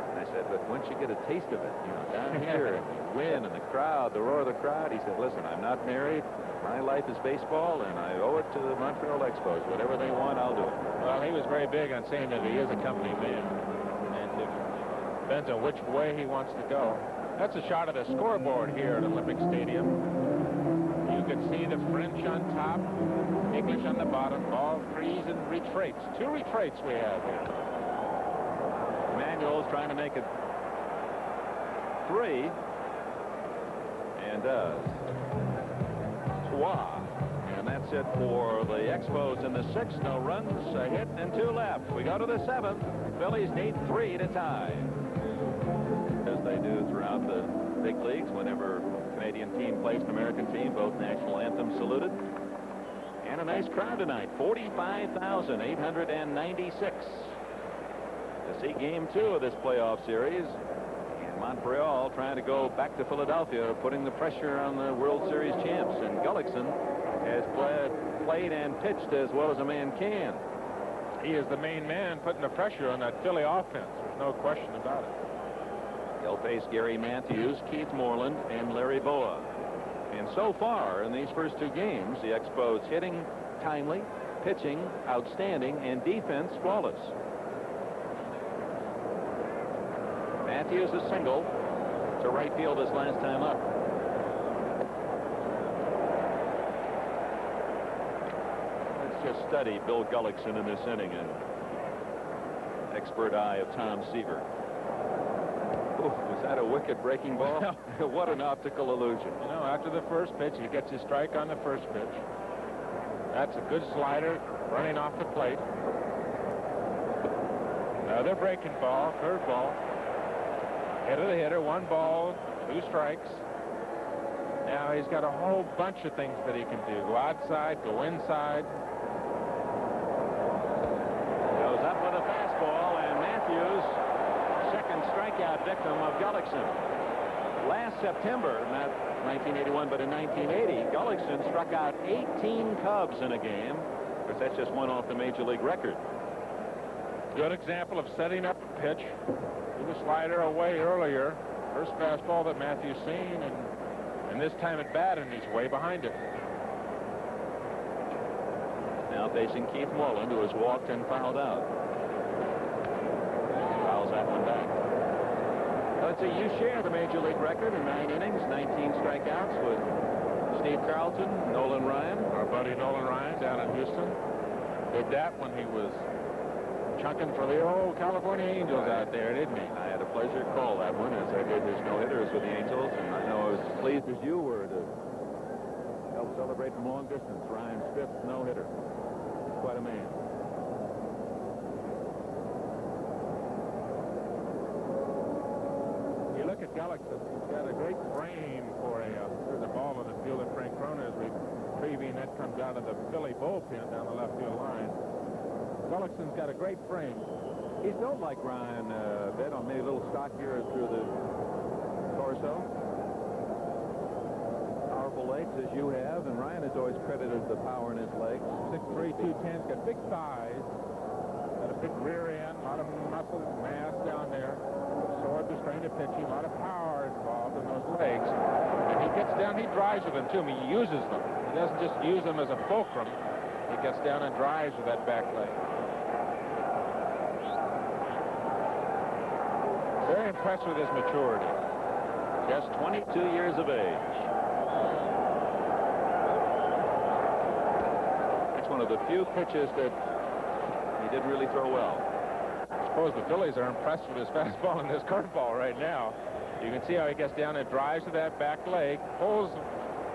And I said, but once you get a taste of it, you know, down here, and you win, and the crowd, the roar of the crowd, he said, listen, I'm not married. My life is baseball, and I owe it to the Montreal Expos. Whatever they want, I'll do it. Well, he was very big on saying that he is a company man, and it depends on which way he wants to go. That's a shot of the scoreboard here at Olympic Stadium. You can see the French on top, English on the bottom, ball freeze and retreats. 2 retreats we have here. Manuel's trying to make it 3, and does. 3. And that's it for the Expos in the 6th. No runs, a hit, and 2 left. We go to the 7th. Phillies need 3 to tie, as they do throughout the big leagues. Whenever Canadian team plays an American team, both national anthems saluted. And a nice crowd tonight, 45,896 to see game 2 of this playoff series. And Montreal trying to go back to Philadelphia, putting the pressure on the World Series champs. And Gullickson has played and pitched as well as a man can. He is the main man putting the pressure on that Philly offense. There's no question about it. They'll face Gary Matthews, Keith Moreland, and Larry Boa. And so far in these first 2 games, the Expos hitting timely, pitching outstanding, and defense flawless. Matthews a single to right field his last time up. Let's just study Bill Gullickson in this inning, and expert eye of Tom Seaver. Was that a wicket breaking ball? What an optical illusion. You know, after the first pitch, he gets his strike on the first pitch. That's a good slider running off the plate. Another breaking ball, curveball. Hit of the hitter, 1 ball, 2 strikes. Now he's got a whole bunch of things that he can do. Go outside, go inside. Goes up with a fastball, and Matthews, second strikeout victim of Gullickson. last September, not 1981, but in 1980, Gullickson struck out 18 Cubs in a game. Of course, that's just one off the Major League record. Good example of setting up a pitch. Threw the slider away earlier. First fastball that Matthew's seen, and this time at bat, and he's way behind it. Now facing Keith Moreland, who has walked and fouled out. Fouls that one back. Let's see, you share the Major League record in 9 innings, 19 strikeouts with Steve Carlton, Nolan Ryan. Our buddy Nolan Ryan down in Houston did that when he was chunking for the old California Angels out there, didn't he? I had a pleasure to call that one, as I did his no-hitters with the Angels, and I know I was as pleased as you were to help celebrate from long distance Ryan's 5th no-hitter. Quite a man. You look at Gullickson, he's got a great frame for there's a ball in the field at Frank Crona as we previewing that comes out of the Philly bullpen down the left field line. Gullickson's got a great frame. He's built like Ryan, bed on maybe a little stockier through the torso. Powerful legs as you have, and Ryan has always credited the power in his legs. 6'3", 210's got big thighs, got a big rear end, a lot of muscle mass down there. Sword the strain of pitching, a lot of power involved in those legs. And he gets down, he drives with them too. He uses them. He doesn't just use them as a fulcrum. He gets down and drives with that back leg. Very impressed with his maturity. Just 22 years of age. That's one of the few pitches that he didn't really throw well. I suppose the Phillies are impressed with his fastball and his curveball right now. You can see how he gets down and drives with that back leg, pulls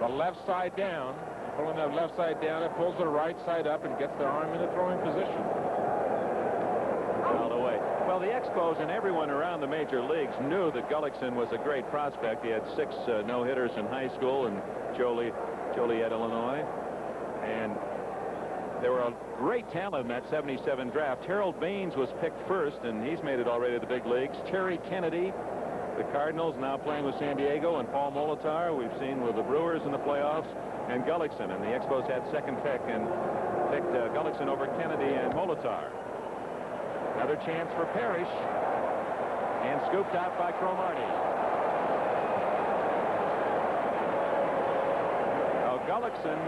the left side down, pulling that left side down, and pulls the right side up and gets the arm in a throwing position. Fouled away. Well, the Expos and everyone around the major leagues knew that Gullickson was a great prospect. He had 6 no-hitters in high school in Joliet, Illinois. And there were a great talent in that 77 draft. Harold Baines was picked first, and he's made it already to the big leagues. Terry Kennedy, the Cardinals, now playing with San Diego, and Paul Molitor, we've seen with the Brewers in the playoffs, and Gullickson. And the Expos had second pick and picked Gullickson over Kennedy and Molitor. Another chance for Parrish, and scooped out by Cromartie. Now Gullickson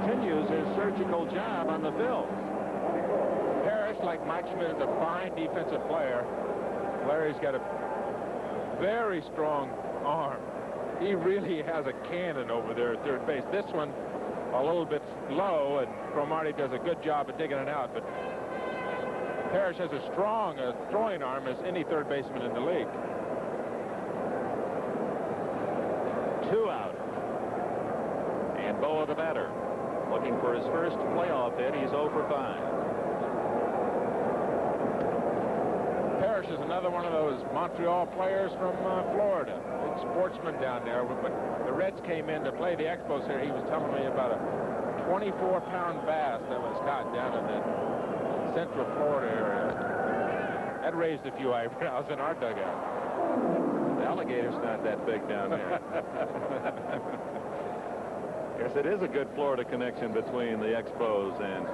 continues his surgical job on the Phils. Parrish, like Mike Schmidt, is a fine defensive player. Larry's got a very strong arm. He really has a cannon over there at third base. This one a little bit low, and Cromartie does a good job of digging it out, but Parrish has as strong a throwing arm as any third baseman in the league. 2 out. And Boa, the batter, looking for his first playoff hit. He's 0 for 5. Parrish is another one of those Montreal players from Florida. Big sportsman down there. When the Reds came in to play the Expos here, he was telling me about a 24-pound bass that was caught down in that Central Florida area. That raised a few eyebrows in our dugout. The alligator's not that big down there. Yes, it is a good Florida connection between the Expos and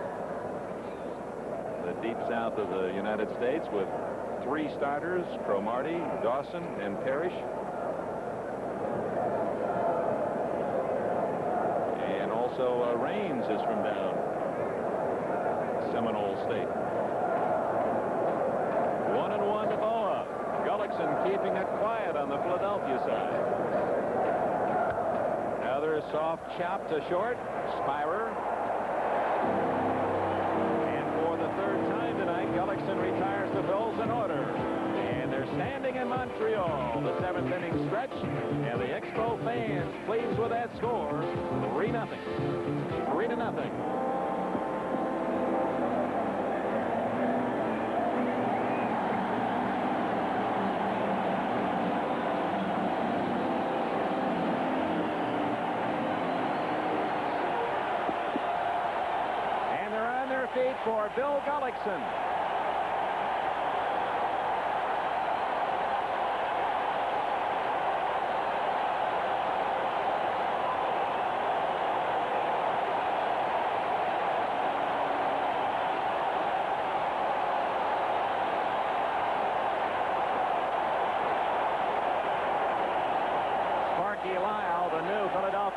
the deep south of the United States, with 3 starters, Cromartie, Dawson, and Parrish. And also Raines is from down Seminole State. 1-1 to Boa. Gullickson keeping it quiet on the Philadelphia side. Another soft chop to short. Spirer. And for the 3rd time tonight, Gullickson retires the Phils in order. And they're standing in Montreal, the 7th inning stretch. And the Expo fans pleased with that score. 3-0. 3-0. For Bill Gullickson.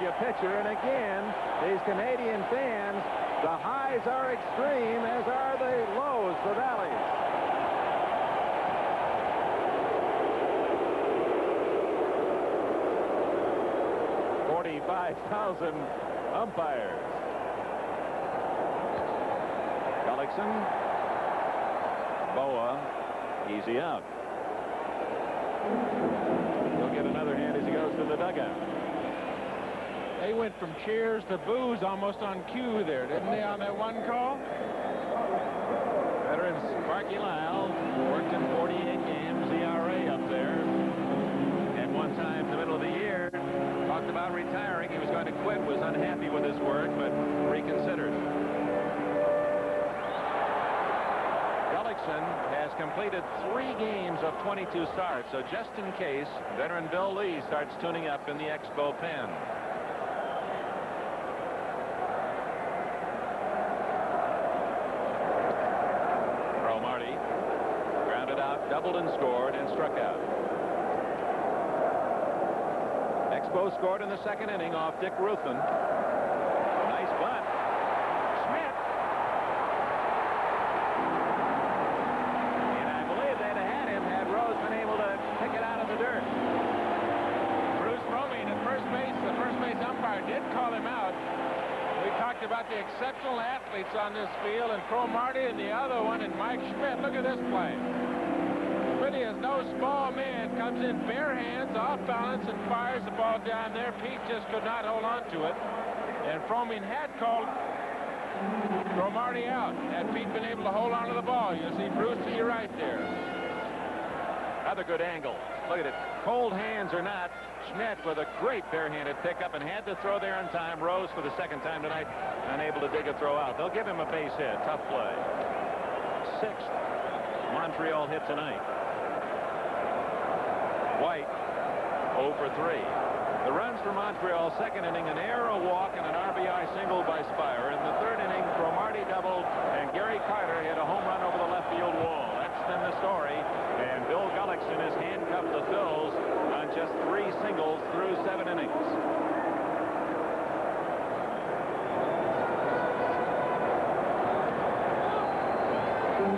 Philadelphia pitcher. And again, these Canadian fans, the highs are extreme, as are the lows, the valleys. $45,000 umpires. Gullickson. Boa, easy out. He'll get another hand as he goes to the dugout. They went from cheers to boos almost on cue there, didn't they, on that one call? Veterans Sparky Lyle worked in 48 games, ERA up there. And one time in the middle of the year, talked about retiring. He was going to quit, was unhappy with his work, but reconsidered. Gullickson has completed 3 games of 22 starts, so just in case, veteran Bill Lee starts tuning up in the Expo pen. Marty grounded out, doubled and scored, and struck out. Expos scored in the second inning off Dick Ruthven. Nice bunt. Schmidt. And I believe they'd have had him had Rose been able to pick it out of the dirt. Bruce Romine at first base, the first base umpire did call him out. We talked about the exceptional athletes on this field, and Cromartie and the other one, and Mike Schmidt. Look at this play. Pretty as no small man comes in bare hands, off balance, and fires the ball down there. Pete just could not hold on to it. And Fromming had called Cromartie out. Had Pete been able to hold on to the ball, you see Bruce to your right there. Another good angle. Look at it. Cold hands or not, Schmidt with a great barehanded pickup and had to throw there in time. Rose for the second time tonight, unable to dig a throw out. They'll give him a base hit. Tough play. 6th Montreal hit tonight. White 0 for 3. The runs for Montreal, second inning, an error, a walk, and an RBI single by Spire. In the third inning, Cromartie doubled, and Gary Carter hit a home run over the left field wall. That's been the story. And Bill Gullickson has handcuffed the Phils on just 3 singles through 7 innings.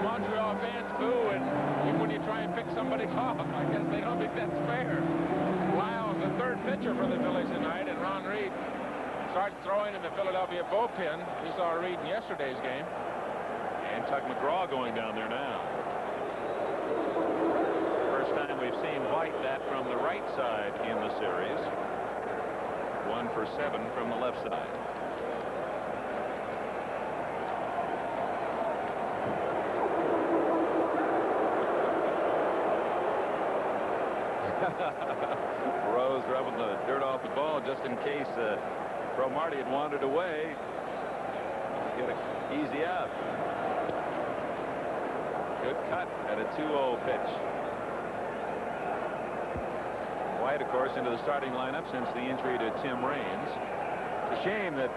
Montreal fans boo, and even when you try and pick somebody off, I guess they don't think that's fair. Lyle's the third pitcher for the Phillies tonight, and Ron Reed starts throwing in the Philadelphia bullpen. We saw Reed in yesterday's game. And Tug McGraw going down there now. First time we've seen White bat from the right side in the series. 1 for 7 from the left side. Rose rubbing the dirt off the ball just in case Cromartie had wandered away. Get an easy out. Good cut at a 2-0 pitch. White, of course, into the starting lineup since the injury to Tim Raines. It's a shame that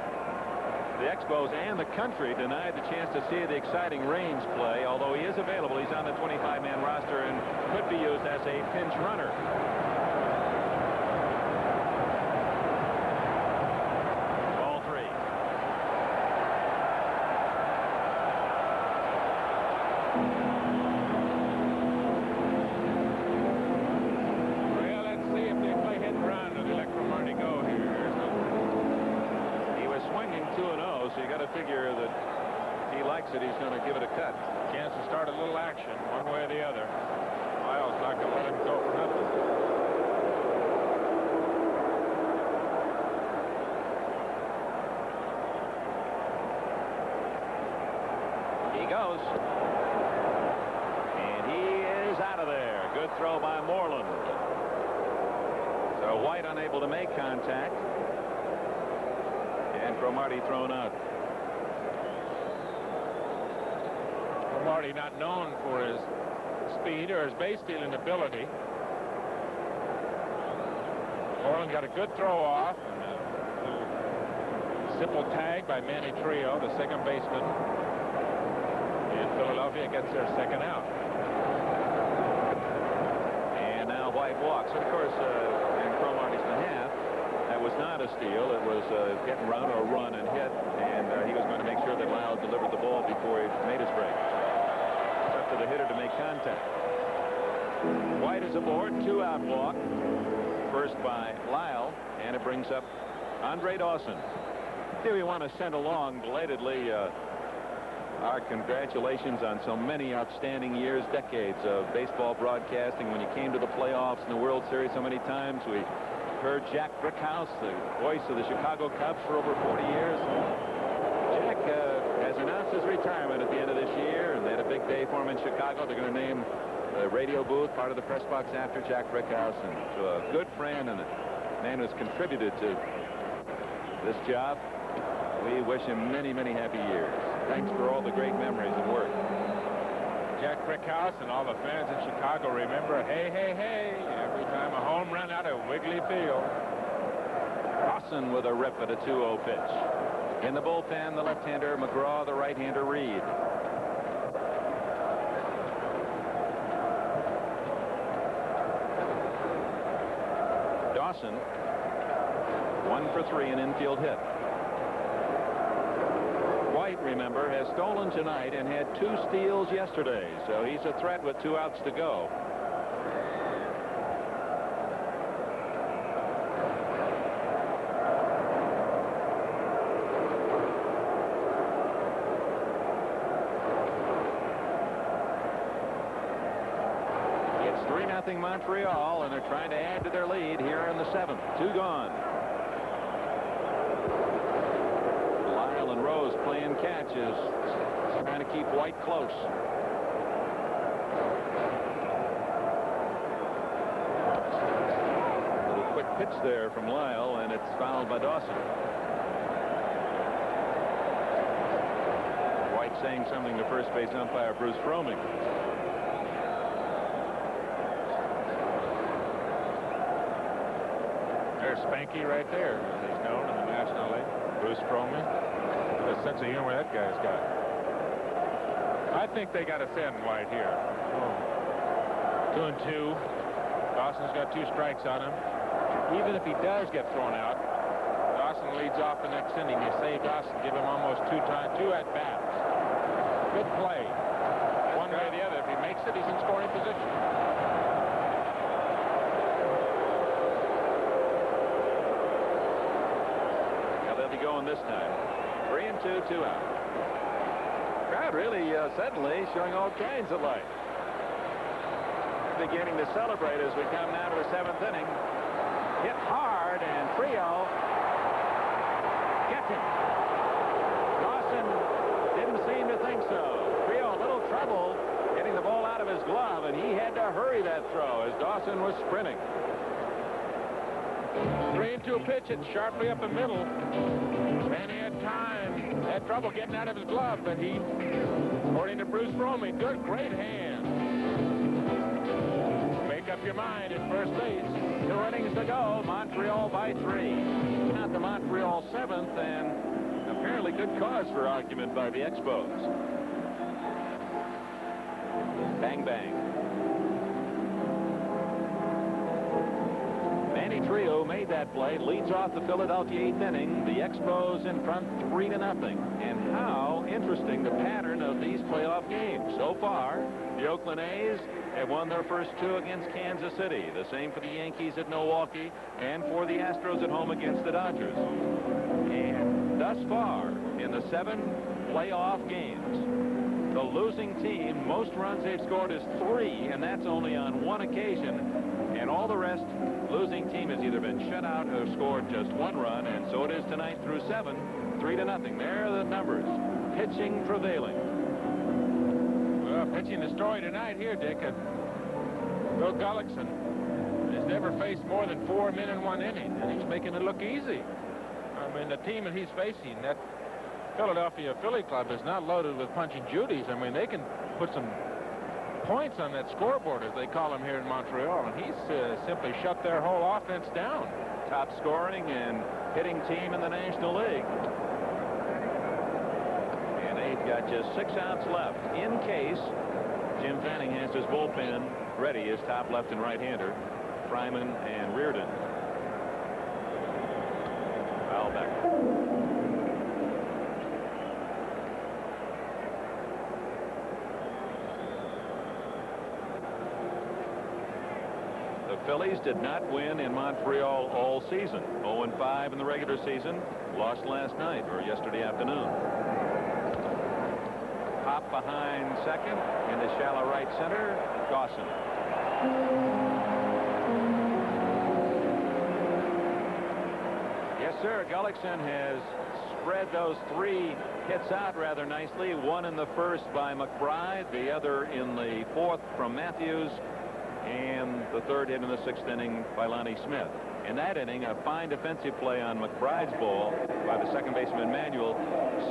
the Expos and the country denied the chance to see the exciting Raines play. Although he is available, he's on the 25-man roster and could be used as a pinch runner. Ball 3. Well, let's see if they play hit and run or they let Cromartie go here. He was swinging 2-0, so you got to figure that if he likes it, he's going to give it a cut. Chance to start a little action one way or the other. Lyle's not going to let him go for nothing. He goes. And he is out of there. Good throw by Moreland. So White unable to make contact. And Cromartie thrown out. Cromartie not known for his speed or his base stealing ability. Moreland got a good throw off. Simple tag by Manny Trio, the second baseman. And Philadelphia gets their second out. And now White walks. And of course, in Cromartie's behalf, that was not a steal. It was hit and run or run and hit, and he was going to make sure that Lyle delivered the ball before he made his break. It's up to the hitter to make contact. White is aboard, 2-out walk. First by Lyle, and it brings up Andre Dawson. Here we want to send along belatedly our congratulations on so many outstanding years, decades of baseball broadcasting. When you came to the playoffs and the World Series so many times, we heard Jack Brickhouse, the voice of the Chicago Cubs for over 40 years. Jack has announced his retirement at the end of this year, and they had a big day for him in Chicago. They're going to name the radio booth part of the press box after Jack Brickhouse, and to a good friend and a man who's contributed to this job. We wish him many, many happy years. Thanks for all the great memories and work. Jack Brickhouse and all the fans in Chicago remember, hey, hey, hey, every time a home run out of Wrigley Field. Dawson with a rip at a 2-0 pitch. In the bullpen, the left-hander McGraw, the right-hander Reed. Dawson, 1 for 3, an infield hit. White, remember, has stolen tonight and had 2 steals yesterday, so he's a threat with 2 outs to go. It's 3-0 Montreal, and they're trying to add to their lead here in the 7th. 2 gone. Rose playing catches, trying to keep White close. A little quick pitch there from Lyle, and it's fouled by Dawson. White saying something to first base umpire Bruce Froemming. There's Spanky right there, as he's known in the National League. Bruce Froemming. The sense of humor that guy's got. I think they got to send White here. 2-2. Dawson's got 2 strikes on him. Even if he does get thrown out, Dawson leads off the next inning. You save Dawson, give him almost 2 at-bats. Good play. One way or the other. If he makes it, he's in scoring position. Now they'll be going this time. 3-2, 2 out. Crowd really suddenly showing all kinds of life. Beginning to celebrate as we come now to the 7th inning. Hit hard, and Trio gets it. Dawson didn't seem to think so. Trio a little trouble getting the ball out of his glove, and he had to hurry that throw as Dawson was sprinting. 3-2 pitch, it sharply up the middle. Man, he had time. Had trouble getting out of his glove, but he, according to Bruce Froemming, good, great hand. Make up your mind at first base. 2 innings to go. Montreal by 3. Not the Montreal 7th, and apparently good cause for argument by the Expos. Bang, bang. Manny Trio made that play, leads off the Philadelphia 8th inning. The Expos in front 3-0. And how interesting the pattern of these playoff games. So far, the Oakland A's have won their first 2 against Kansas City. The same for the Yankees at Milwaukee and for the Astros at home against the Dodgers. And thus far, in the 7 playoff games, the losing team, most runs they've scored is 3, and that's only on 1 occasion. And all the rest, losing team has either been shut out or scored just 1 run, and so it is tonight through 7, 3-0. There are the numbers. Pitching prevailing. Well, pitching the story tonight here, Dick. Bill Gullickson has never faced more than 4 men in 1 inning, and he's making it look easy. I mean, the team that he's facing, that Philadelphia Philly club, is not loaded with punching Judies. I mean, they can put some points on that scoreboard, as they call them here in Montreal, and he's simply shut their whole offense down. Top scoring and hitting team in the National League. And they've got just 6 outs left in case Jim Fanning has his bullpen ready, his top left and right-hander, Fryman and Reardon. Phillies did not win in Montreal all season. 0-5 in the regular season. Lost last night or yesterday afternoon. Pop behind second into shallow right center. Dawson. Yes, sir. Gullickson has spread those 3 hits out rather nicely. One in the first by McBride, the other in the 4th from Matthews, and the 3rd hit in the 6th inning by Lonnie Smith. In that inning, a fine defensive play on McBride's ball by the second baseman Manuel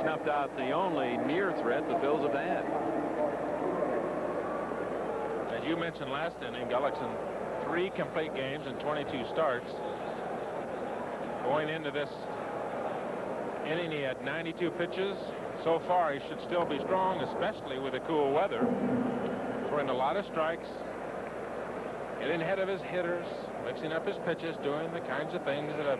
snuffed out the only near threat the Phils have had. As you mentioned last inning, Gullickson 3 complete games and 22 starts. Going into this inning, he had 92 pitches. So far, he should still be strong, especially with the cool weather. Throwing a lot of strikes, getting ahead of his hitters, mixing up his pitches, doing the kinds of things that a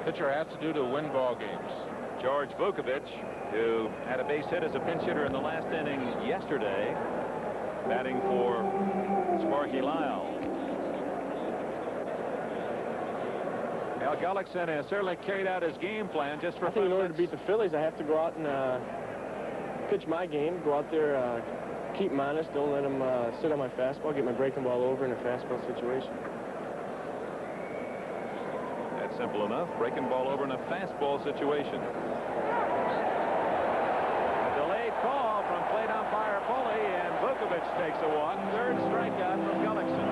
pitcher has to do to win ball games. George Vukovich, who had a base hit as a pinch hitter in the last inning yesterday, batting for Sparky Lyle. Now, Gullickson has certainly carried out his game plan just for I think in order to beat the Phillies, I have to go out and pitch my game, go out there, keep them honest, don't let them sit on my fastball, get my breaking ball over in a fastball situation. That's simple enough. Breaking ball over in a fastball situation. A delayed call from plate umpire Pulley, and Vukovich takes a walk. 3rd strikeout from Gullickson.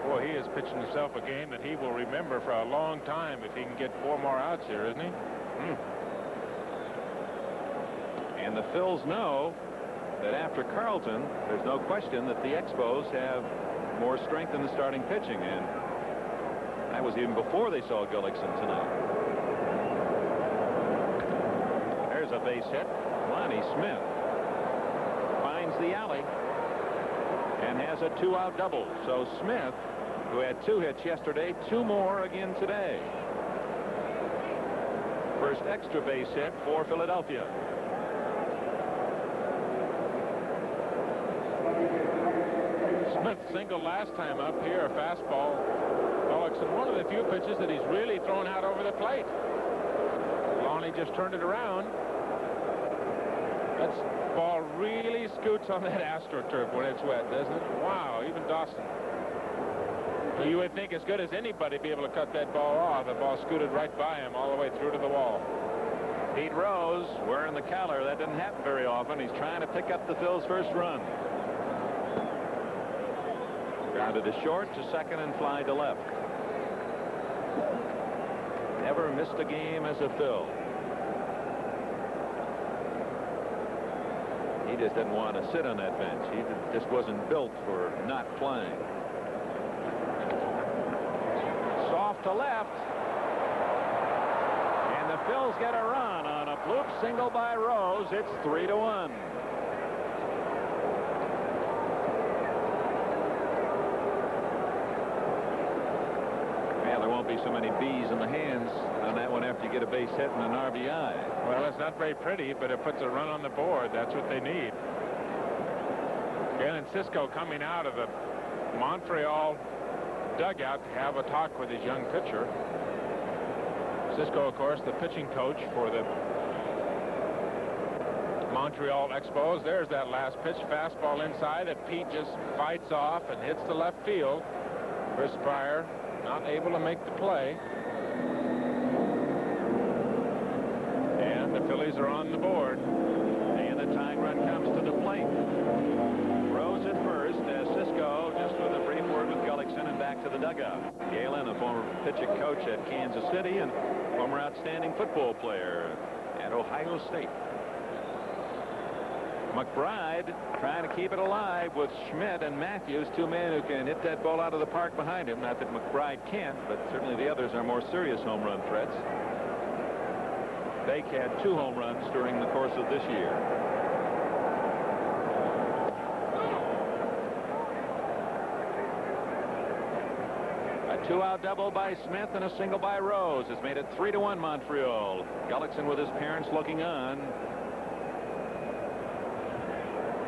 Boy, he is pitching himself a game that he will remember for a long time if he can get 4 more outs here, isn't he? And the Phils know that after Carlton, there's no question that the Expos have more strength in the starting pitching, and that was even before they saw Gullickson tonight. There's a base hit. Lonnie Smith finds the alley and has a 2-out double. So Smith, who had 2 hits yesterday, 2 more again today. First extra base hit for Philadelphia. Smith singled last time up here, a fastball. Gullickson, one of the few pitches that he's really thrown out over the plate. Lonnie just turned it around. That ball really scoots on that AstroTurf when it's wet, doesn't it? Wow, even Dawson. You would think as good as anybody be able to cut that ball off. The ball scooted right by him all the way through to the wall. Pete Rose wearing the collar. That didn't happen very often. He's trying to pick up the Phils' first run. Grounded to short, to second, and fly to left. Never missed a game as a Phil. He just didn't want to sit on that bench. He just wasn't built for not playing. Soft to left. And the Phils get a run on a bloop single by Rose. It's 3-1. There won't be so many bees in the hands on that one after you get a base hit and an RBI. Well, it's not very pretty, but it puts a run on the board. That's what they need. Galen Cisco coming out of the Montreal dugout to have a talk with his young pitcher. Cisco, of course, the pitching coach for the Montreal Expos. There's that last pitch, fastball inside that Pete just fights off and hits the left field. Chris Pryor not able to make the play. And the Phillies are on the board. And the tying run comes to the plate. Rose at first as Cisco just with a brief word with Gullickson and back to the dugout. Galen, a former pitching coach at Kansas City and former outstanding football player at Ohio State. McBride trying to keep it alive with Schmidt and Matthews, 2 men who can hit that ball out of the park behind him. Not that McBride can't, but certainly the others are more serious home run threats. Bake had 2 home runs during the course of this year. A 2-out double by Smith and a single by Rose has made it 3-1 Montreal. Gullickson with his parents looking on.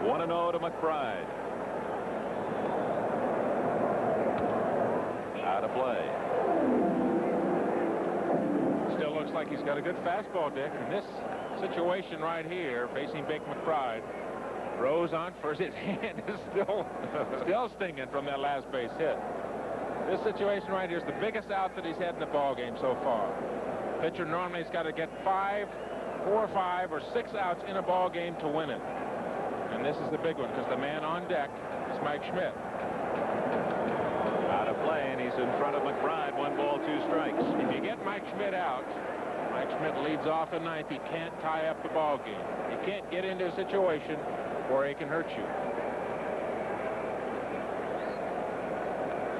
1-0 to McBride. Out of play. Still looks like he's got a good fastball, Dick. In this situation right here, facing Big McBride, Rose on first. His hand is still stinging from that last base hit. This situation right here is the biggest out that he's had in the ball game so far. Pitcher normally has got to get 4 or 5 or 6 outs in a ball game to win it. And this is the big one because the man on deck is Mike Schmidt. Out of play, and he's in front of McBride. 1 ball, 2 strikes. If you get Mike Schmidt out, Mike Schmidt leads off in ninth. He can't tie up the ball game. He can't get into a situation where he can hurt you.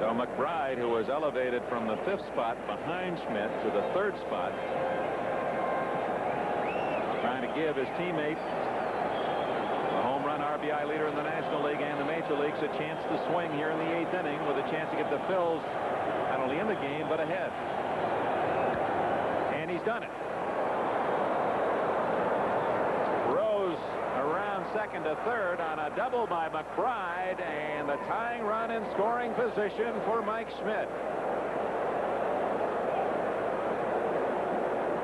So McBride, who was elevated from the 5th spot behind Schmidt to the 3rd spot, trying to give his teammate, the home run RBI leader in the National League and the Major Leagues, a chance to swing here in the 8th inning with a chance to get the Phils not only in the game but ahead. And he's done it. Rose around second to third on a double by McBride, and the tying run in scoring position for Mike Schmidt.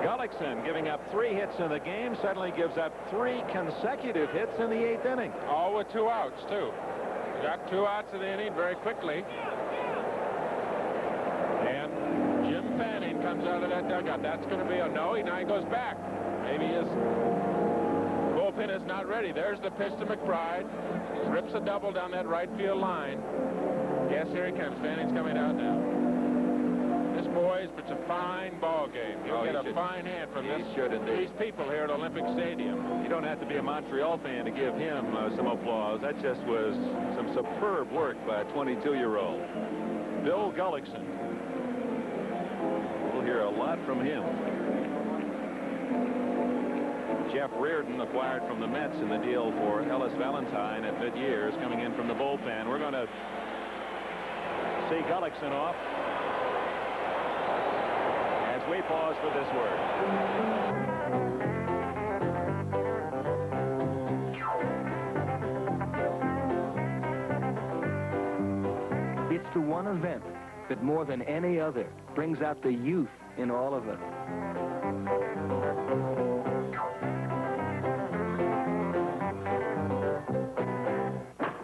Gullickson, giving up 3 hits in the game, suddenly gives up 3 consecutive hits in the 8th inning. All with 2 outs, too. He got 2 outs in the inning very quickly. And Jim Fanning comes out of that dugout. That's going to be a no. Now he goes back. Maybe his bullpen is not ready. There's the pitch to McBride. Rips a double down that right field line. Yes, here he comes. Fanning's coming out now. This, boys, it's a fine ball game. You'll get a fine hand from these people here at Olympic Stadium. You don't have to be a Montreal fan to give him some applause. That just was some superb work by a 22-year-old. Bill Gullickson. We'll hear a lot from him. Jeff Reardon, acquired from the Mets in the deal for Ellis Valentine at mid-year, is coming in from the bullpen. We're going to see Gullickson off as we pause for this word. It's the one event that more than any other brings out the youth in all of us.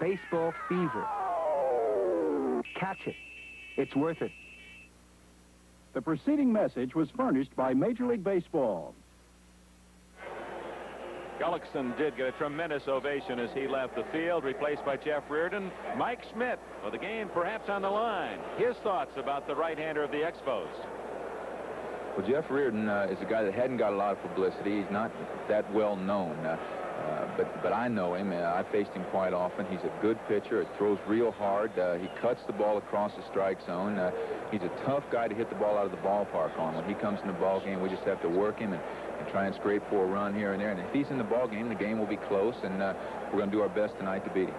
Baseball fever. Catch it. It's worth it. The preceding message was furnished by Major League Baseball. Gullickson did get a tremendous ovation as he left the field, replaced by Jeff Reardon. Mike Schmidt, with the game perhaps on the line. His thoughts about the right-hander of the Expos. Well, Jeff Reardon is a guy that hadn't got a lot of publicity. He's not that well known. But I know him. I faced him quite often. He's a good pitcher. It throws real hard. He cuts the ball across the strike zone. He's a tough guy to hit the ball out of the ballpark on. When he comes in the ball game, we just have to work him and try and scrape for a run here and there. And if he's in the ball game, the game will be close, and we're going to do our best tonight to beat him.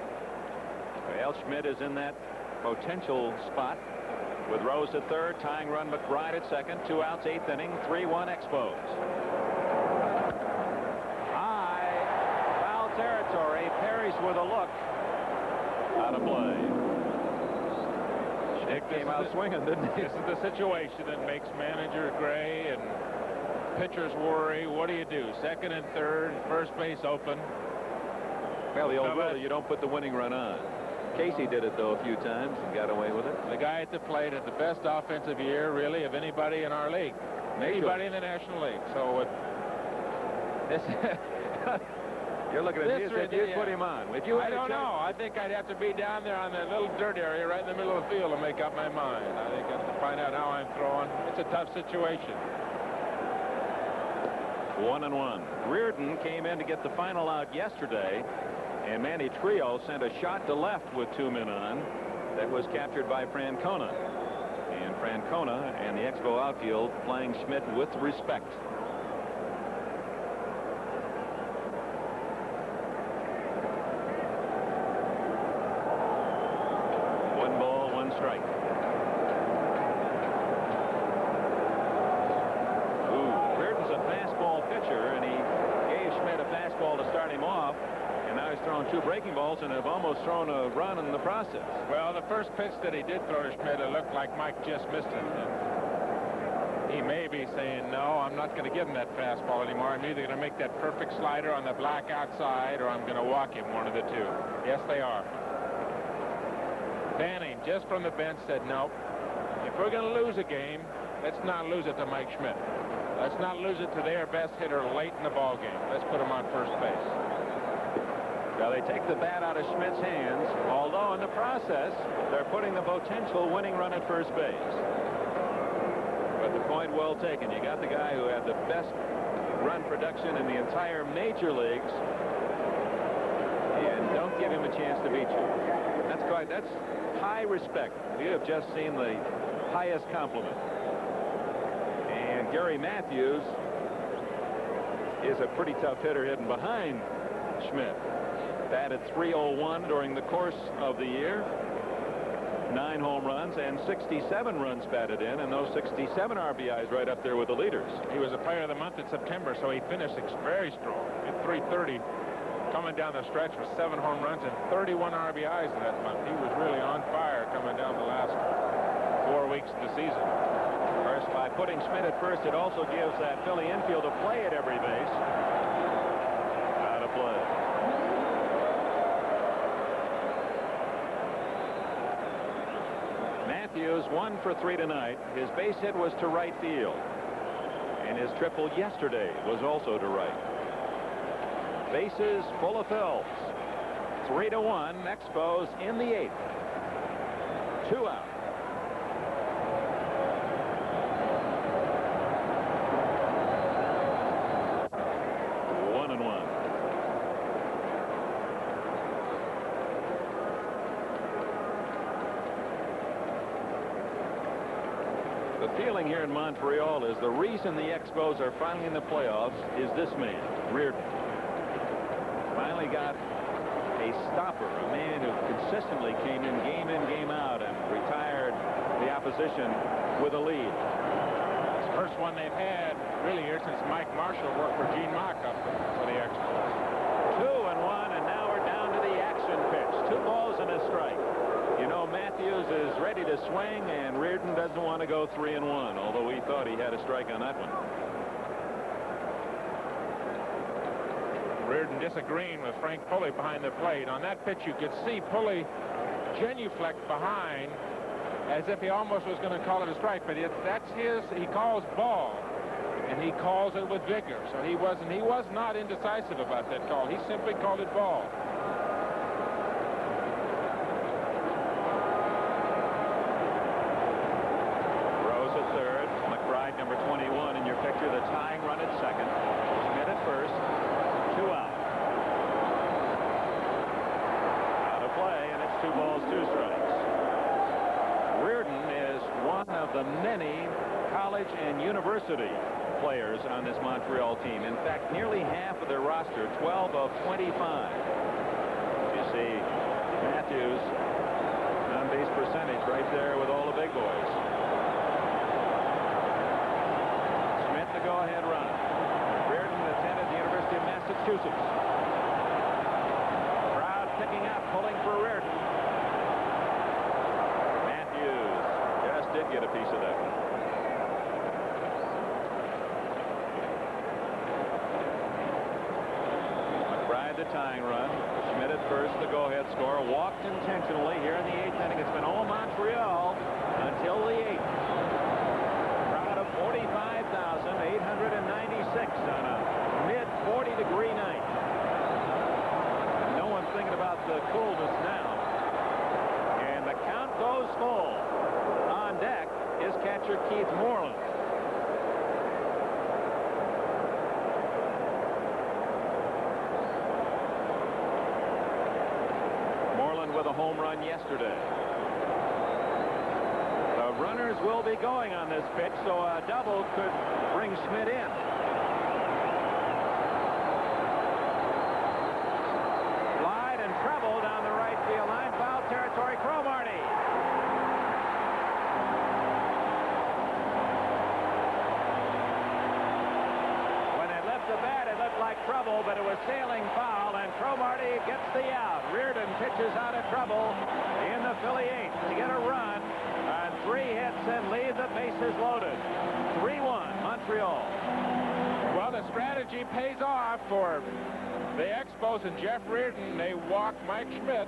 Well, Schmidt is in that potential spot with Rose at third, tying run McBride at second. 2 outs, 8th inning, 3-1 Expos. Territory. Parrish with a look. Out of play. Schmidt came out swinging, didn't he? This is the situation that makes manager Gray and pitchers worry. What do you do? Second and third, first base open. Well, the old rule, you don't put the winning run on. Casey did it, though, a few times and got away with it. The guy at the plate had the best offensive year, really, of anybody in our league. Anybody in the National League. So this. You're looking at this, if you put him on. If you I don't know. I think I'd have to be down there on that little dirt area right in the middle of the field to make up my mind. I think I have to find out how I'm throwing. It's a tough situation. 1-1. Reardon came in to get the final out yesterday, and Manny Trio sent a shot to left with 2 men on. That was captured by Francona. And Francona and the Expo outfield playing Schmidt with respect. pitcher, and he gave Schmidt a fastball to start him off. And now he's thrown 2 breaking balls and have almost thrown a run in the process. Well, the first pitch that he did throw to Schmidt, it looked like Mike just missed it. He may be saying, no, I'm not going to give him that fastball anymore. I'm either going to make that perfect slider on the black outside, or I'm going to walk him, one of the two. Yes, they are. Banning, just from the bench, said, nope. If we're going to lose a game, let's not lose it to Mike Schmidt. Let's not lose it to their best hitter late in the ball game. Let's put him on first base. Now they take the bat out of Schmidt's hands, although in the process, they're putting the potential winning run at first base. But the point well taken. You got the guy who had the best run production in the entire major leagues, and don't give him a chance to beat you. That's high respect. You have just seen the highest compliment. And Gary Matthews is a pretty tough hitter hitting behind Schmidt. Batted .301 during the course of the year. 9 home runs and 67 runs batted in, and those 67 RBIs right up there with the leaders. He was a player of the month in September, so he finished very strong at .330, coming down the stretch with 7 home runs and 31 RBIs in that month. He was really on fire coming down the last 4 weeks of the season. First, by putting Schmidt at first, it also gives that Philly infield a play at every base. Out of play. Matthews 1 for 3 tonight. His base hit was to right field, and his triple yesterday was also to right. Bases full of Phillies. 3-1. Expos in the 8th. 2 out. The feeling here in Montreal is the reason the Expos are finally in the playoffs is this man, Reardon. Finally got a stopper, a man who consistently came in, game out, and retired the opposition with a lead. It's the first one they've had really here since Mike Marshall worked for Gene Mauch up for the Expos. 2-1, and now we're down to the action pitch. 2 balls and a strike. You know, Matthews is ready to swing, and Reardon doesn't want to go 3-1, although he thought he had a strike on that one. Reardon disagreeing with Frank Pulley behind the plate. On that pitch, you could see Pulley genuflect behind as if he almost was going to call it a strike, but that's his. He calls ball, and he calls it with vigor. So he was not indecisive about that call. He simply called it ball. Number 21 in your picture, the tying run at second. Schmidt at first. 2 out. Out of play, and it's 2 balls, 2 strikes. Reardon is one of the many college and university players on this Montreal team. In fact, nearly half of their roster, 12 of 25. You see Matthews on-base percentage right there with all the big boys. Go-ahead run. Reardon attended the University of Massachusetts. Crowd picking up, pulling for Reardon. Matthews just did get a piece of that one. McBride the tying run. Schmidt at first, the go-ahead score. Walked intentionally here in the 8th inning. It's been all Montreal until the 8th. 45,896 on a mid-40-degree night. No one's thinking about the coolness now. And the count goes full. On deck is catcher Keith Moreland. Moreland with a home run yesterday. Runners will be going on this pitch, so a double could bring Schmidt in. Slide and treble down the right field line. Foul territory. Cromartie. When they left the trouble, but it was sailing foul, and Cromartie gets the out. Reardon pitches out of trouble in the Philly 8th to get a run on 3 hits and leave the bases loaded. 3-1 Montreal. Well, the strategy pays off for the Expos and Jeff Reardon. They walked Mike Schmidt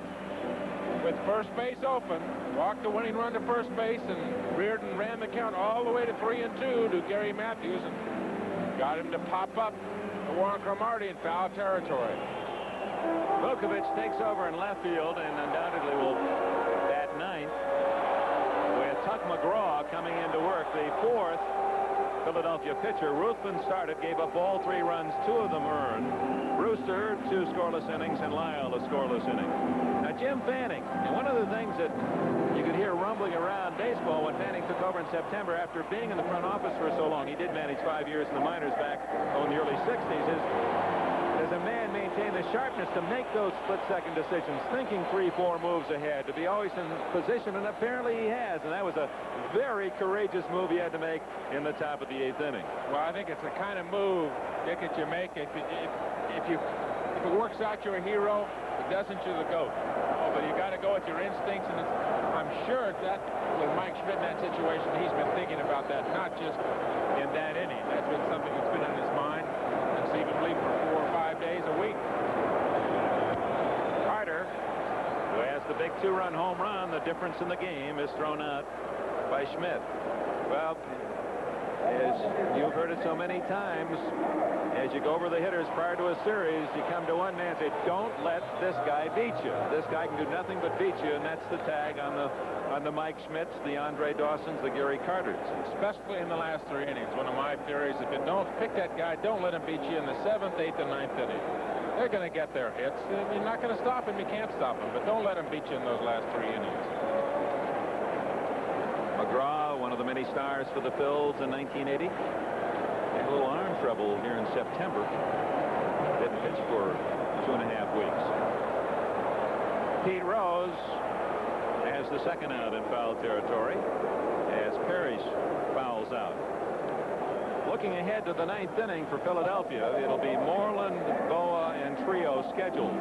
with first base open, walked the winning run to first base, and Reardon ran the count all the way to 3-2 to Gary Matthews and got him to pop up to Warren Cromartie in foul territory. Vukovic takes over in left field and undoubtedly will bat 9th with Tuck McGraw coming into work. The 4th Philadelphia pitcher, Ruthven, started, gave up all 3 runs, 2 of them earned. Brewster, 2 scoreless innings, and Lyle, a scoreless inning. Now, Jim Fanning, and one of the things that you could hear rumbling around baseball when Fanning took over in September after being in the front office for so long, he did manage 5 years in the minors back in the early 60s, is does a man maintain the sharpness to make those split-second decisions, thinking 3-4 moves ahead, to be always in position, and apparently he has, and that was a very courageous move he had to make in the top of the 8th inning. Well, I think it's the kind of move, Dick, that you make. If it works out, you're a hero. If it doesn't, you're the GOAT. Oh, but you got to go with your instincts, and I'm sure that with Mike Schmidt in that situation, he's been thinking about that, not just in that inning. That's been something that's been on his mind, conceivably for 4 or 5 days a week. Carter, who has the big 2-run home run, the difference in the game, is thrown out by Schmidt. Well, as you've heard it so many times, as you go over the hitters prior to a series, you come to one man and say, don't let this guy beat you. This guy can do nothing but beat you, and that's the tag on the Mike Schmidts, the Andre Dawsons, the Gary Carters. Especially in the last 3 innings. One of my theories has been, don't pick that guy, don't let him beat you in the 7th, 8th, and 9th inning. They're going to get their hits. You're not going to stop him. You can't stop him, but don't let him beat you in those last 3 innings. McGraw, one of the many stars for the Phils in 1980. Had a little arm trouble here in September. Didn't pitch for 2.5 weeks. Pete Rose has the second out in foul territory as Parrish fouls out. Looking ahead to the 9th inning for Philadelphia, it'll be Moreland, Boa, and Trio scheduled.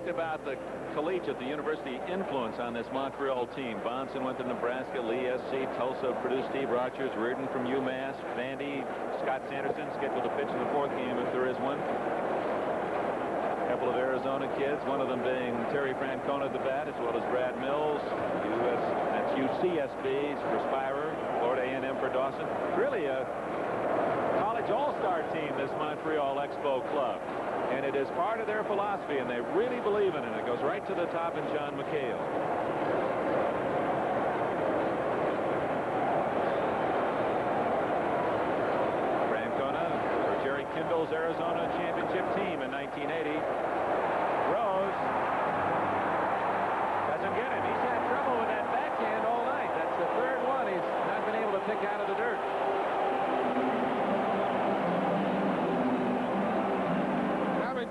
About the collegiate, the university influence on this Montreal team. Bonson went to Nebraska, Lee SC, Tulsa produced Steve Rogers, Reardon from UMass, Vandy, Scott Sanderson scheduled to pitch in the 4th game if there is one. A couple of Arizona kids, one of them being Terry Francona at the bat, as well as Brad Mills. That's UCSB for Spira, Florida A&M for Dawson. Really a college all-star team, this Montreal Expo club. And it is part of their philosophy, and they really believe in it. It goes right to the top in John McHale. Francona for Jerry Kindle's Arizona championship team in 1980. Rose doesn't get him. He's had trouble with that backhand all night. That's the 3rd one he's not been able to pick out of the dirt.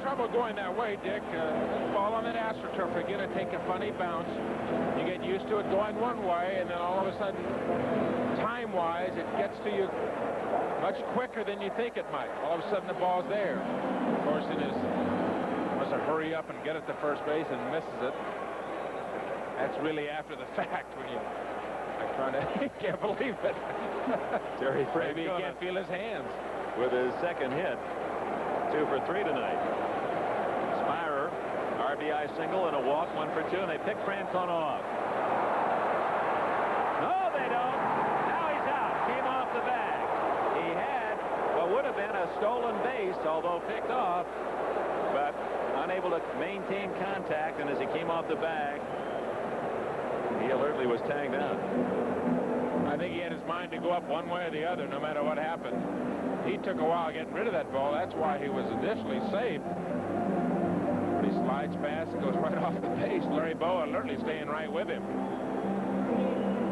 Trouble going that way, Dick. Ball on that AstroTurf, you're going to take a funny bounce. You get used to it going one way, and then all of a sudden, time-wise, it gets to you much quicker than you think it might. All of a sudden, the ball's there. Of course, it is. Must have hurry up and get it to first base and misses it. That's really after the fact when you. I'm trying to. Can't believe it. Terry Francona. Maybe he can't feel his hands. With his second hit. 2 for 3 tonight. Spira, RBI single and a walk, 1 for 2, and they pick Francona off. No, they don't. Now he's out. Came off the bag. He had what would have been a stolen base, although picked off, but unable to maintain contact, and as he came off the bag, he alertly was tagged out. I think he had his mind to go up one way or the other, no matter what happened. He took a while getting rid of that ball. That's why he was initially safe. But he slides past, goes right off the base. Larry Boa alertly staying right with him.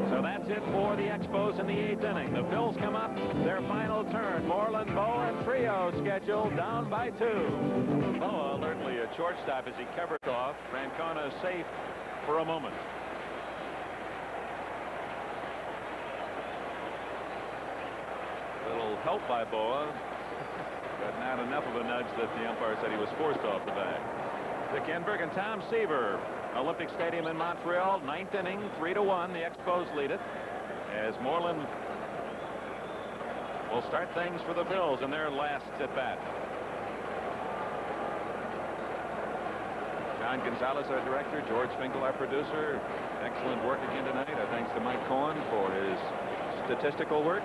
So that's it for the Expos in the 8th inning. The Phils come up their final turn. Moreland, Boa, and Trio scheduled down by 2. Boa alertly at shortstop as he covered off. Francona safe for a moment. helped by Boa, but not enough of a nudge that the umpire said he was forced off the bag. Dick Enberg and Tom Seaver, Olympic Stadium in Montreal, 9th inning, 3-1. The Expos lead it as Moreland will start things for the Phils in their last at bat. John Gonzalez, our director, George Finkel, our producer. Excellent work again tonight. Our thanks to Mike Cohen for his statistical work.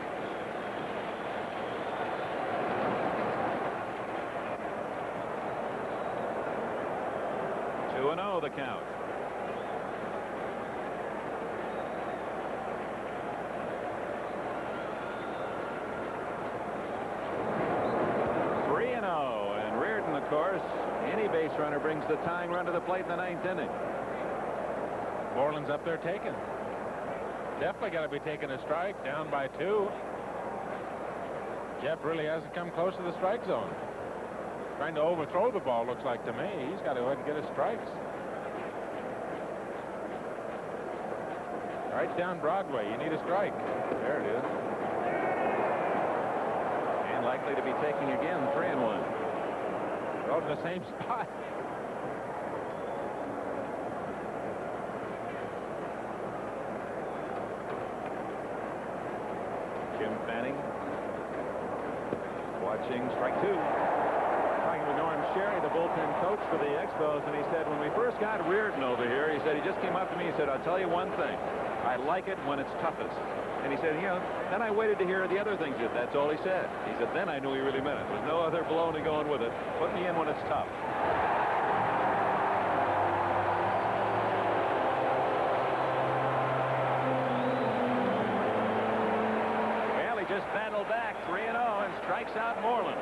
The count. And Reardon, of course, any base runner brings the tying run to the plate in the 9th inning. Moreland's up there taking. Definitely got to be taking a strike, down by 2. Jeff really hasn't come close to the strike zone. Trying to overthrow the ball, looks like to me. He's got to go ahead and get his strikes. Right down Broadway, you need a strike. There it is. And likely to be taking again, 3-1. Oh, in the same spot. Jim Fanning watching strike 2. Talking with Norm Sherry, the bullpen coach for the Expos, and he said when we first got Reardon over here, he said he just came up to me and said, I'll tell you one thing. I like it when it's toughest. And he said, you know, then I waited to hear the other things. That's all he said. He said, then I knew he really meant it. There's no other baloney going with it. Put me in when it's tough. Well, he just battled back 3-0 and strikes out Moreland.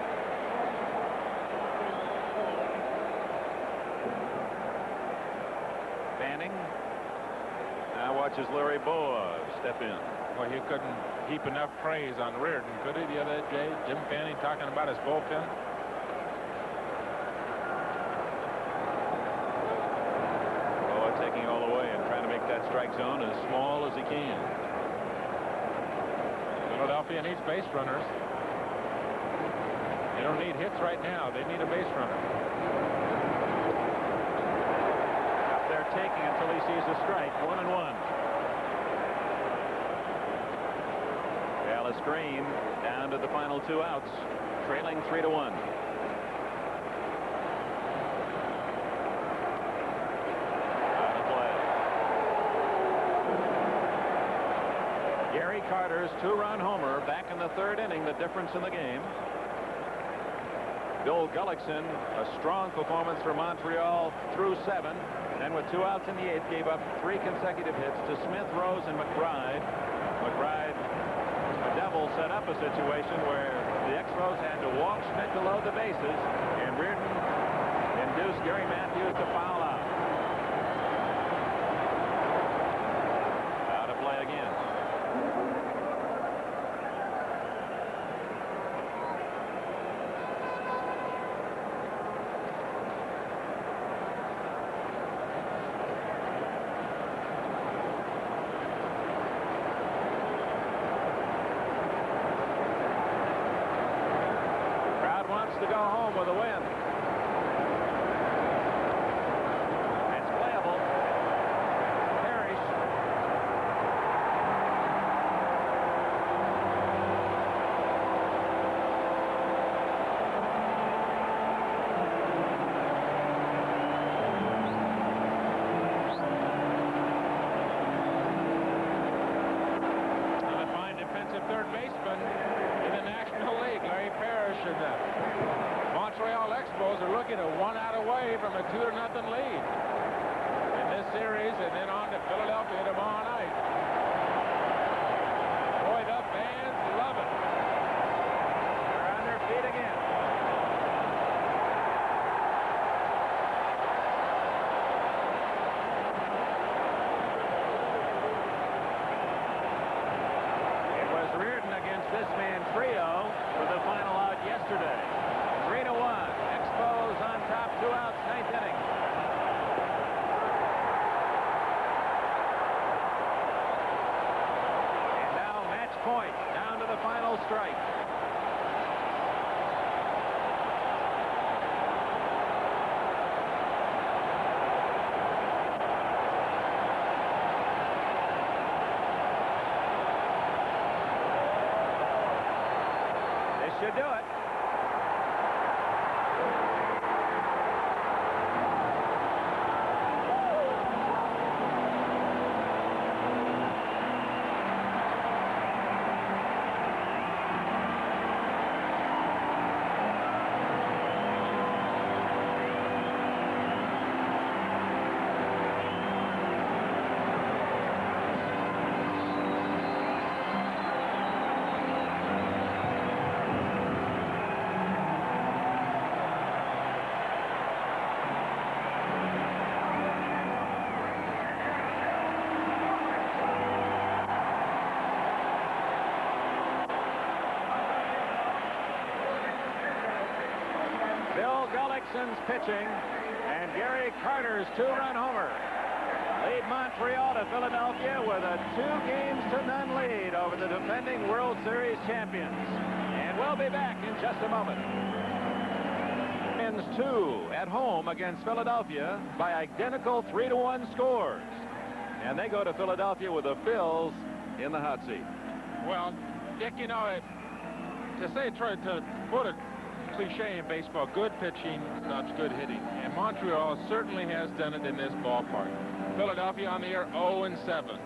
Fanning now watches Larry Boa step in. Well, he couldn't heap enough praise on Reardon, could he, the other day? Jim Fanning talking about his bullpen. Boa taking all the way and trying to make that strike zone as small as he can. Philadelphia needs base runners. They don't need hits right now. They need a base runner. Up there taking until he sees a strike. 1-1. Dallas Green down to the final 2 outs, trailing 3-1. Out of play. Gary Carter's 2-run homer back in the 3rd inning, the difference in the game. Bill Gullickson, a strong performance for Montreal through 7. Then with 2 outs in the 8th, gave up 3 consecutive hits to Smith, Rose, and McBride. McBride, a double, set up a situation where the Expos had to walk Smith to load the bases, and Reardon induced Gary Matthews to foul out. Out of play again. To go home with a win. It's playable. Parrish. A fine defensive third baseman in the National League, Larry Parrish, and Montreal Expos are looking at 1 out away from a 2-0 lead in this series, and then on to Philadelphia tomorrow night. Boy, the fans love it. They're on their feet again. It was Reardon against this man Trio for the final out yesterday. 3-1. Expos on top, 2 outs, 9th inning. should do it. Bill Gullickson's pitching, and Gary Carter's two-run homer lead Montreal to Philadelphia with a 2-0 lead over the defending World Series champions. And we'll be back in just a moment. Wins 2 at home against Philadelphia by identical 3-1 scores. And they go to Philadelphia with the Phils in the hot seat. Well, Dick, you know, try to put a cliche in baseball, good pitching stops good hitting. And Montreal certainly has done it in this ballpark. Philadelphia on the air 0-7.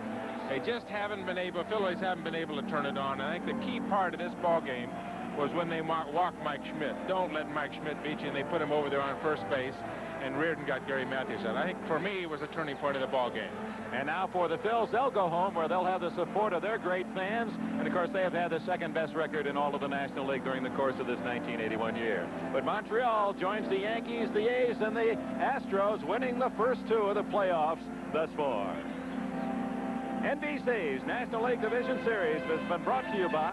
They just haven't been able, Phillies haven't been able to turn it on. And I think the key part of this ball game was when they walked Mike Schmidt. Don't let Mike Schmidt beat you, and they put him over there on first base, and Reardon got Gary Matthews out. I think, for me, it was a turning point of the ball game. And now for the Phils, they'll go home where they'll have the support of their great fans. And, of course, they have had the second-best record in all of the National League during the course of this 1981 year. But Montreal joins the Yankees, the A's, and the Astros, winning the first 2 of the playoffs thus far. NBC's National League Division Series has been brought to you by